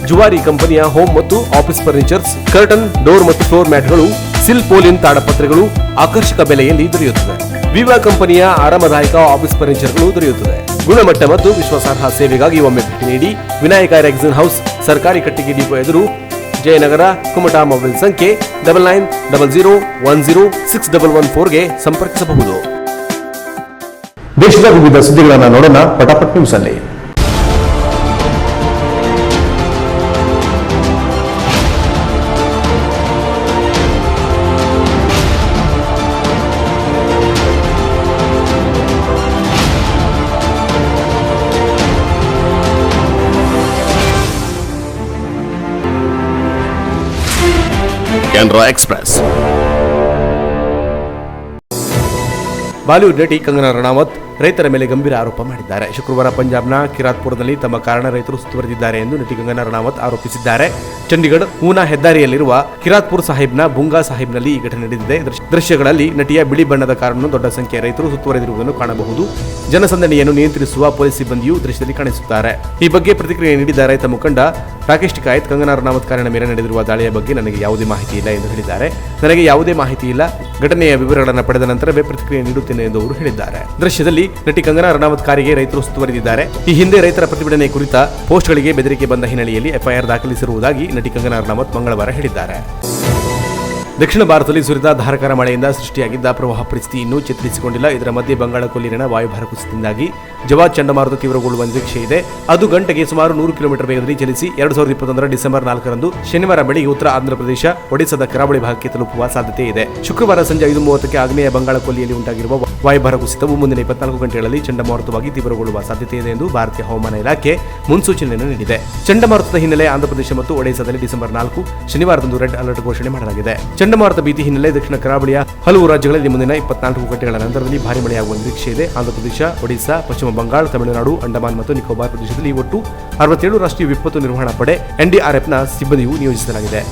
ಜುವಾರಿ ಕಂಪನಿಯ ಹೋಮ್ ಮತ್ತು ಆಫೀಸ್ ಫರ್ನಿಚರ್ಸ್, ಕರ್ಟನ್, ಡೋರ್ ಮತ್ತು ಫ್ಲೋರ್ ಮ್ಯಾಟ್ಗಳು, ಸಿಲ್ಪೋಲಿನ್ ತಾಡಪತ್ರೆಗಳು ಆಕರ್ಷಕ ಬೆಲೆಯಲ್ಲಿ ದೊರೆಯುತ್ತದೆ. ವಿವಾ ಕಂಪನಿಯ ಆರಾಮದಾಯಕ ಆಫೀಸ್ ಫರ್ನಿಚರ್ಗಳು ದೊರೆಯುತ್ತದೆ. ಗುಣಮಟ್ಟ ಮತ್ತು ವಿಶ್ವಾಸಾರ್ಹ ಸೇವೆಗಾಗಿ ಒಮ್ಮೆ ಭೇಟಿ ನೀಡಿ. ವಿನಾಯಕ ರೆಕ್ಸಿನ್ ಹೌಸ್, ಸರ್ಕಾರಿ ಕಟ್ಟಿಗೆ ಡಿಪೋ ಎದುರು, ಜಯನಗರ, ಕುಮಟಾ. ಮೊಬೈಲ್ ಸಂಖ್ಯೆ 9900106114ಗೆ ಸಂಪರ್ಕಿಸಬಹುದು. ದೇಶದ ವಿವಿಧ ಸುದ್ದಿಗಳನ್ನು ನೋಡೋಣ ಪಟಾಪಟ್ ನ್ಯೂಸ್ ಅಲ್ಲಿ. ಕೆನರಾ ಎಕ್ಸ್‌ಪ್ರೆಸ್. ಬಾಲಿವುಡ್ ನಟಿ ಕಂಗನಾ ರನೌತ್ ರೈತರ ಮೇಲೆ ಗಂಭೀರ ಆರೋಪ ಮಾಡಿದ್ದಾರೆ. ಶುಕ್ರವಾರ ಪಂಜಾಬ್ನ ಕಿರಾತ್ಪುರದಲ್ಲಿ ತಮ್ಮ ಕಾರಣ ರೈತರು ಸುತ್ತುವರೆದಿದ್ದಾರೆ ಎಂದು ನಟಿ ಕಂಗನಾ ರನೌತ್ ಆರೋಪಿಸಿದ್ದಾರೆ. ಚಂಡೀಗಢ ಊನಾ ಹೆದ್ದಾರಿಯಲ್ಲಿರುವ ಕಿರಾತ್ಪುರ್ ಸಾಹಿಬ್ನ ಬುಂಗಾ ಸಾಹಿಬ್ನಲ್ಲಿ ಈ ಘಟನೆ ನಡೆದಿದೆ. ದೃಶ್ಯಗಳಲ್ಲಿ ನಟಿಯ ಬಿಳಿ ಬಣ್ಣದ ಕಾರನ್ನು ದೊಡ್ಡ ಸಂಖ್ಯೆಯ ರೈತರು ಸುತ್ತುವರೆದಿರುವುದನ್ನು ಕಾಣಬಹುದು. ಜನಸಂದಣಿಯನ್ನು ನಿಯಂತ್ರಿಸುವ ಪೊಲೀಸ್ ಸಿಬ್ಬಂದಿಯು ದೃಶ್ಯದಲ್ಲಿ ಕಾಣಿಸುತ್ತಾರೆ. ಈ ಬಗ್ಗೆ ಪ್ರತಿಕ್ರಿಯೆ ನೀಡಿದ ರೈತ ಮುಖಂಡ ರಾಕೇಶ್ ಟಿಕಾಯತ್, ಕಂಗನಾ ರನೌತ್ ಕಾರಿನ ಮೇಲೆ ನಡೆದಿರುವ ದಾಳಿಯ ಬಗ್ಗೆ ನನಗೆ ಯಾವುದೇ ಮಾಹಿತಿ ಇಲ್ಲ ಎಂದು ಹೇಳಿದ್ದಾರೆ. ನನಗೆ ಯಾವುದೇ ಮಾಹಿತಿ ಇಲ್ಲ, ಘಟನೆಯ ವಿವರಗಳನ್ನು ಪಡೆದ ನಂತರವೇ ಪ್ರತಿಕ್ರಿಯೆ ನೀಡುತ್ತೇನೆ ಎಂದು ಅವರು ಹೇಳಿದ್ದಾರೆ. ದೃಶ್ಯದಲ್ಲಿ ನಟಿ ಕಂಗನಾ ರನೌತ್ ಕಾರಿಗೆ ರೈತರು ಸುತ್ತುವರೆದಿದ್ದಾರೆ. ಈ ಹಿಂದೆ ರೈತರ ಪ್ರತಿಭಟನೆ ಕುರಿತ ಪೋಸ್ಟ್ಗಳಿಗೆ ಬೆದರಿಕೆ ಬಂದ ಹಿನ್ನೆಲೆಯಲ್ಲಿ ಎಫ್ಐಆರ್ ದಾಖಲಿಸಿರುವುದಾಗಿ ನಟಿ ಕಂಗನಾ ರನೌತ್ ಮಂಗಳವಾರ ಹೇಳಿದ್ದಾರೆ. ದಕ್ಷಿಣ ಭಾರತದಲ್ಲಿ ಸುರಿದ ಧಾರಾಕಾರ ಮಳೆಯಿಂದ ಸೃಷ್ಟಿಯಾಗಿದ್ದ ಪ್ರವಾಹ ಪರಿಸ್ಥಿತಿ ಇನ್ನೂ ಚೇತರಿಸಿಕೊಂಡಿಲ್ಲ. ಇದರ ಮಧ್ಯೆ ಬಂಗಾಳಕೊಲ್ಲಿನ ವಾಯುಭಾರ ಕುಸಿತದಿಂದಾಗಿ ಜವಾದ್ ಚಂಡಮಾರುತ ತೀವ್ರಗೊಳ್ಳುವ ನಿರೀಕ್ಷೆ ಇದೆ. ಅದು ಗಂಟೆಗೆ ಸುಮಾರು 100 ಕಿಲೋಮೀಟರ್ ವೇಗದಲ್ಲಿ ಚಲಿಸಿ 2021 ಡಿಸೆಂಬರ್ 4ರಂದು ಶನಿವಾರ ಬೆಳಗ್ಗೆ ಉತ್ತರ ಆಂಧ್ರಪ್ರದೇಶ, ಒಡಿಶಾದ ಕರಾವಳಿ ಭಾಗಕ್ಕೆ ತಲುಪುವ ಸಾಧ್ಯತೆ ಇದೆ. ಶುಕ್ರವಾರ ಸಂಜೆ 5:30ಕ್ಕೆ ಆಗ್ನೇಯ ಬಂಗಾಳಕೊಲ್ಲಿಯಲ್ಲಿ ಉಂಟಾಗಿರುವ ವಾಯುಭಾರ ಕುಸಿತವು ಮುಂದಿನ 24 ಗಂಟೆಗಳಲ್ಲಿ ಚಂಡಮಾರುತವಾಗಿ ತೀವ್ರಗೊಳ್ಳುವ ಸಾಧ್ಯತೆ ಇದೆ ಎಂದು ಭಾರತೀಯ ಹವಾಮಾನ ಇಲಾಖೆ ಮುನ್ಸೂಚನೆಯನ್ನು ನೀಡಿದೆ. ಚಂಡಮಾರುತದ ಹಿನ್ನೆಲೆ ಆಂಧ್ರಪ್ರದೇಶ ಮತ್ತು ಒಡಿಶಾದಲ್ಲಿ ಡಿಸೆಂಬರ್ 4 ಶನಿವಾರದಂದು ರೆಡ್ ಅಲರ್ಟ್ ಘೋಷಣೆ ಮಾಡಲಾಗಿದೆ. ಚಂಡಮಾರುತ ಭೀತಿ ಹಿನ್ನೆಲೆ ದಕ್ಷಿಣ ಕರಾವಳಿಯ ಹಲವು ರಾಜ್ಯಗಳಲ್ಲಿ ಮುಂದಿನ 24 ಗಂಟೆಗಳ ನಂತರದಲ್ಲಿ ಭಾರಿ ಮಳೆಯಾಗುವ ನಿರೀಕ್ಷೆ ಇದೆ. ಆಂಧ್ರಪ್ರದೇಶ, ಒಡಿಶಾ, ಪಶ್ಚಿಮ ಬಂಗಾಳ, ತಮಿಳುನಾಡು, ಅಂಡಮಾನ್ ಮತ್ತು ನಿಕೋಬಾರ್ ಪ್ರದೇಶದಲ್ಲಿ ಒಟ್ಟು 67 ರಾಷ್ಟ್ರೀಯ ವಿಪತ್ತು ನಿರ್ವಹಣಾ ಪಡೆ ಎನ್ಡಿಆರ್ಎಫ್ನ ಸಿಬ್ಬಂದಿಯು ನಿಯೋಜಿಸಲಾಗಿದೆ.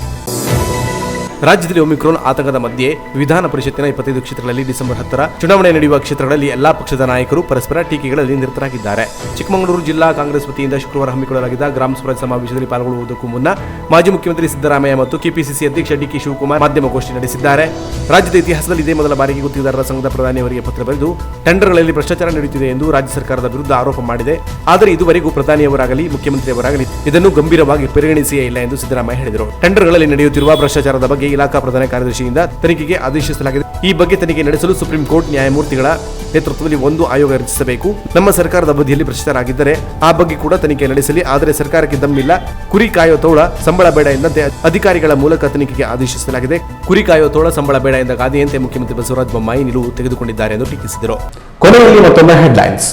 ರಾಜ್ಯದಲ್ಲಿ ಒಮಿಕ್ರಾನ್ ಆತಂಕದ ಮಧ್ಯೆ ವಿಧಾನ ಪರಿಷತ್ತಿನ 25 ಕ್ಷೇತ್ರಗಳಲ್ಲಿ ಡಿಸೆಂಬರ್ 10ರ ಚುನಾವಣೆ ನಡೆಯುವ ಕ್ಷೇತ್ರಗಳಲ್ಲಿ ಎಲ್ಲಾ ಪಕ್ಷದ ನಾಯಕರು ಪರಸ್ಪರ ಟೀಕೆಗಳಲ್ಲಿ ನಿರತರಾಗಿದ್ದಾರೆ. ಚಿಕ್ಕಮಗಳೂರು ಜಿಲ್ಲಾ ಕಾಂಗ್ರೆಸ್ ವತಿಯಿಂದ ಶುಕ್ರವಾರ ಹಮ್ಮಿಕೊಳ್ಳಲಾಗಿದ್ದ ಗ್ರಾಮ ಸ್ವರಾಜ್ ಸಮಾವೇಶದಲ್ಲಿ ಪಾಲ್ಗೊಳ್ಳುವುದಕ್ಕೂ ಮುನ್ನ ಮಾಜಿ ಮುಖ್ಯಮಂತ್ರಿ ಸಿದ್ದರಾಮಯ್ಯ ಮತ್ತು ಕೆಪಿಸಿಸಿ ಅಧ್ಯಕ್ಷ ಡಿಕೆ ಶಿವಕುಮಾರ್ ಮಾಧ್ಯಮಗೋಷ್ಠಿ ನಡೆಸಿದ್ದಾರೆ. ರಾಜ್ಯದ ಇತಿಹಾಸದಲ್ಲಿ ಇದೇ ಮೊದಲ ಬಾರಿಗೆ ಗುತ್ತಿಗೆದಾರರ ಸಂಘದ ಪ್ರಧಾನಿ ಅವರಿಗೆ ಪತ್ರ ಬರೆದು ಟೆಂಡರ್ಗಳಲ್ಲಿ ಭ್ರಷ್ಟಾಚಾರ ನಡೆಯುತ್ತಿದೆ ಎಂದು ರಾಜ್ಯ ಸರ್ಕಾರದ ವಿರುದ್ಧ ಆರೋಪ ಮಾಡಿದೆ. ಆದರೆ ಇದುವರೆಗೂ ಪ್ರಧಾನಿಯವರಾಗಲಿ ಮುಖ್ಯಮಂತ್ರಿಯವರಾಗಲಿ ಇದನ್ನು ಗಂಭೀರವಾಗಿ ಪರಿಗಣಿಸಿಯೇ ಇಲ್ಲ ಎಂದು ಸಿದ್ದರಾಮಯ್ಯ ಹೇಳಿದರು. ಟೆಂಡರ್ಗಳಲ್ಲಿ ನಡೆಯುತ್ತಿರುವ ಭ್ರಷ್ಟಾಚಾರದ ಬಗ್ಗೆ ಇಲಾಖಾ ಪ್ರಧಾನ ಕಾರ್ಯದರ್ಶಿಯಿಂದ ತನಿಖೆಗೆ ಆದೇಶಿಸಲಾಗಿದೆ. ಈ ಬಗ್ಗೆ ತನಿಖೆ ನಡೆಸಲು ಸುಪ್ರೀಂ ಕೋರ್ಟ್ ನ್ಯಾಯಮೂರ್ತಿಗಳ ನೇತೃತ್ವದಲ್ಲಿ ಒಂದು ಆಯೋಗ ರಚಿಸಬೇಕು. ನಮ್ಮ ಸರ್ಕಾರದ ಅವಧಿಯಲ್ಲಿ ಭ್ರಷ್ಟಾಚಾರ ಆಗಿದ್ದರೆ ಆ ಬಗ್ಗೆ ಕೂಡ ತನಿಖೆ ನಡೆಸಲಿ. ಆದರೆ ಸರ್ಕಾರಕ್ಕೆ ದಮ್ಮಿಲ್ಲ. ಕುರಿ ಕಾಯೋ ತೋಳ ಸಂಬಳ ಬೇಡ ಎಂದಂತೆ ಅಧಿಕಾರಿಗಳ ಮೂಲಕ ತನಿಖೆಗೆ ಆದೇಶಿಸಲಾಗಿದೆ. ಕುರಿ ಕಾಯೋ ತೋಳ ಸಂಬಳ ಬೇಡ ಎಂದ ಗಾದೆಯಂತೆ ಮುಖ್ಯಮಂತ್ರಿ ಬಸವರಾಜ ಬೊಮ್ಮಾಯಿ ನಿಲುವು ತೆಗೆದುಕೊಂಡಿದ್ದಾರೆ ಎಂದು ಟೀಕಿಸಿದರು. ಕೊನೆಯಲ್ಲಿ ಮತ್ತೊಮ್ಮೆ ಹೆಡ್ಲೈನ್ಸ್.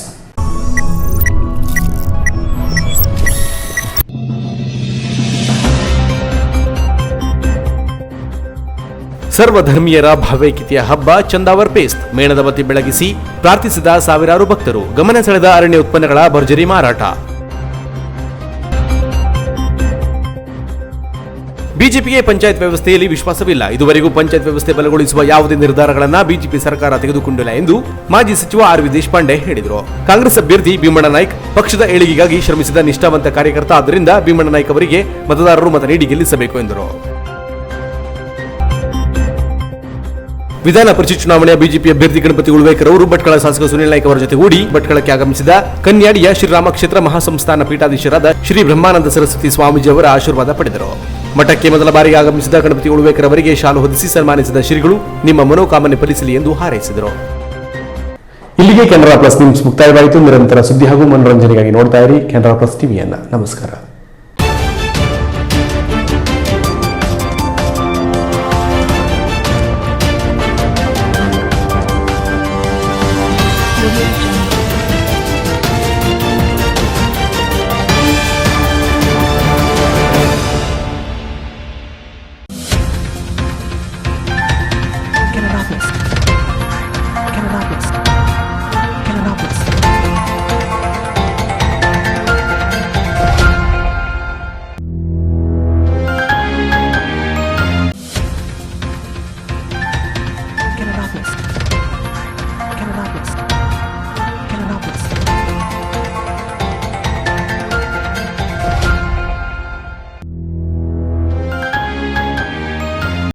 ಸರ್ವಧರ್ಮೀಯರ ಭಾವೈಕ್ಯತೆಯ ಹಬ್ಬ ಚಂದಾವರ್ ಪೇಸ್ತ್. ಮೇಣದ ಬತ್ತಿ ಬೆಳಗಿಸಿ ಪ್ರಾರ್ಥಿಸಿದ ಸಾವಿರಾರು ಭಕ್ತರು. ಗಮನ ಸೆಳೆದ ಅರಣ್ಯ ಉತ್ಪನ್ನಗಳ ಭರ್ಜರಿ ಮಾರಾಟ. ಬಿಜೆಪಿಗೆ ಪಂಚಾಯತ್ ವ್ಯವಸ್ಥೆಯಲ್ಲಿ ವಿಶ್ವಾಸವಿಲ್ಲ. ಇದುವರೆಗೂ ಪಂಚಾಯತ್ ವ್ಯವಸ್ಥೆ ಬಲಗೊಳಿಸುವ ಯಾವುದೇ ನಿರ್ಧಾರಗಳನ್ನು ಬಿಜೆಪಿ ಸರ್ಕಾರ ತೆಗೆದುಕೊಂಡಿಲ್ಲ ಎಂದು ಮಾಜಿ ಸಚಿವ ಆರ್.ವಿ. ದೇಶಪಾಂಡೆ ಹೇಳಿದರು. ಕಾಂಗ್ರೆಸ್ ಅಭ್ಯರ್ಥಿ ಭೀಮಣ್ಣ ನಾಯ್ಕ್ ಪಕ್ಷದ ಏಳಿಗೆಗಾಗಿ ಶ್ರಮಿಸಿದ ನಿಷ್ಠಾವಂತ ಕಾರ್ಯಕರ್ತ. ಆದ್ದರಿಂದ ಭೀಮಣ್ಣ ನಾಯ್ಕ್ ಅವರಿಗೆ ಮತದಾರರು ಮತ ನೀಡಿ ಗೆಲ್ಲಿಸಬೇಕು ಎಂದರು. ವಿಧಾನ ಪರಿಷತ್ ಚುನಾವಣೆಯ ಬಿಜೆಪಿ ಅಭ್ಯರ್ಥಿ ಗಣಪತಿ ಉಳ್ವೇಕರ್ ಅವರು ಭಟ್ಕಳ ಶಾಸಕ ಸುನಿಲ್ ನಾಯ್ಕ್ ಅವರ ಜೊತೆಗೂಡಿ ಭಟ್ಕಳಕ್ಕೆ ಆಗಮಿಸಿದ ಕನ್ಯಾಡಿಯ ಶ್ರೀರಾಮ ಕ್ಷೇತ್ರ ಮಹಾಸಂಸ್ಥಾನ ಪೀಠಾಧೀಶರಾದ ಶ್ರೀ ಬ್ರಹ್ಮಾನಂದ ಸರಸ್ವತಿ ಸ್ವಾಮೀಜಿ ಅವರ ಆಶೀರ್ವಾದ ಪಡೆದರು. ಮಠಕ್ಕೆ ಮೊದಲ ಬಾರಿಗೆ ಆಗಮಿಸಿದ ಗಣಪತಿ ಉಳ್ವೇಕರ್ ಅವರಿಗೆ ಶಾಲು ಹೊದಿಸಿ ಸನ್ಮಾನಿಸಿದ ಶ್ರೀಗಳು ನಿಮ್ಮ ಮನೋಕಾಮನೆ ಫಲಿಸಲಿ ಎಂದು ಹಾರೈಸಿದರು. ಇಲ್ಲಿಗೆ ಕೆನರಾ ಪ್ಲಸ್ ನ್ಯೂಸ್ ಮುಕ್ತಾಯವಾಯಿತು. ನಿರಂತರ ಸುದ್ದಿ ಹಾಗೂ ಮನೋರಂಜನೆಗಾಗಿ ನೋಡ್ತಾ ಇರಿ ಕೆನರಾ ಪ್ಲಸ್ ಟಿವಿಯನ್ನ. ನಮಸ್ಕಾರ.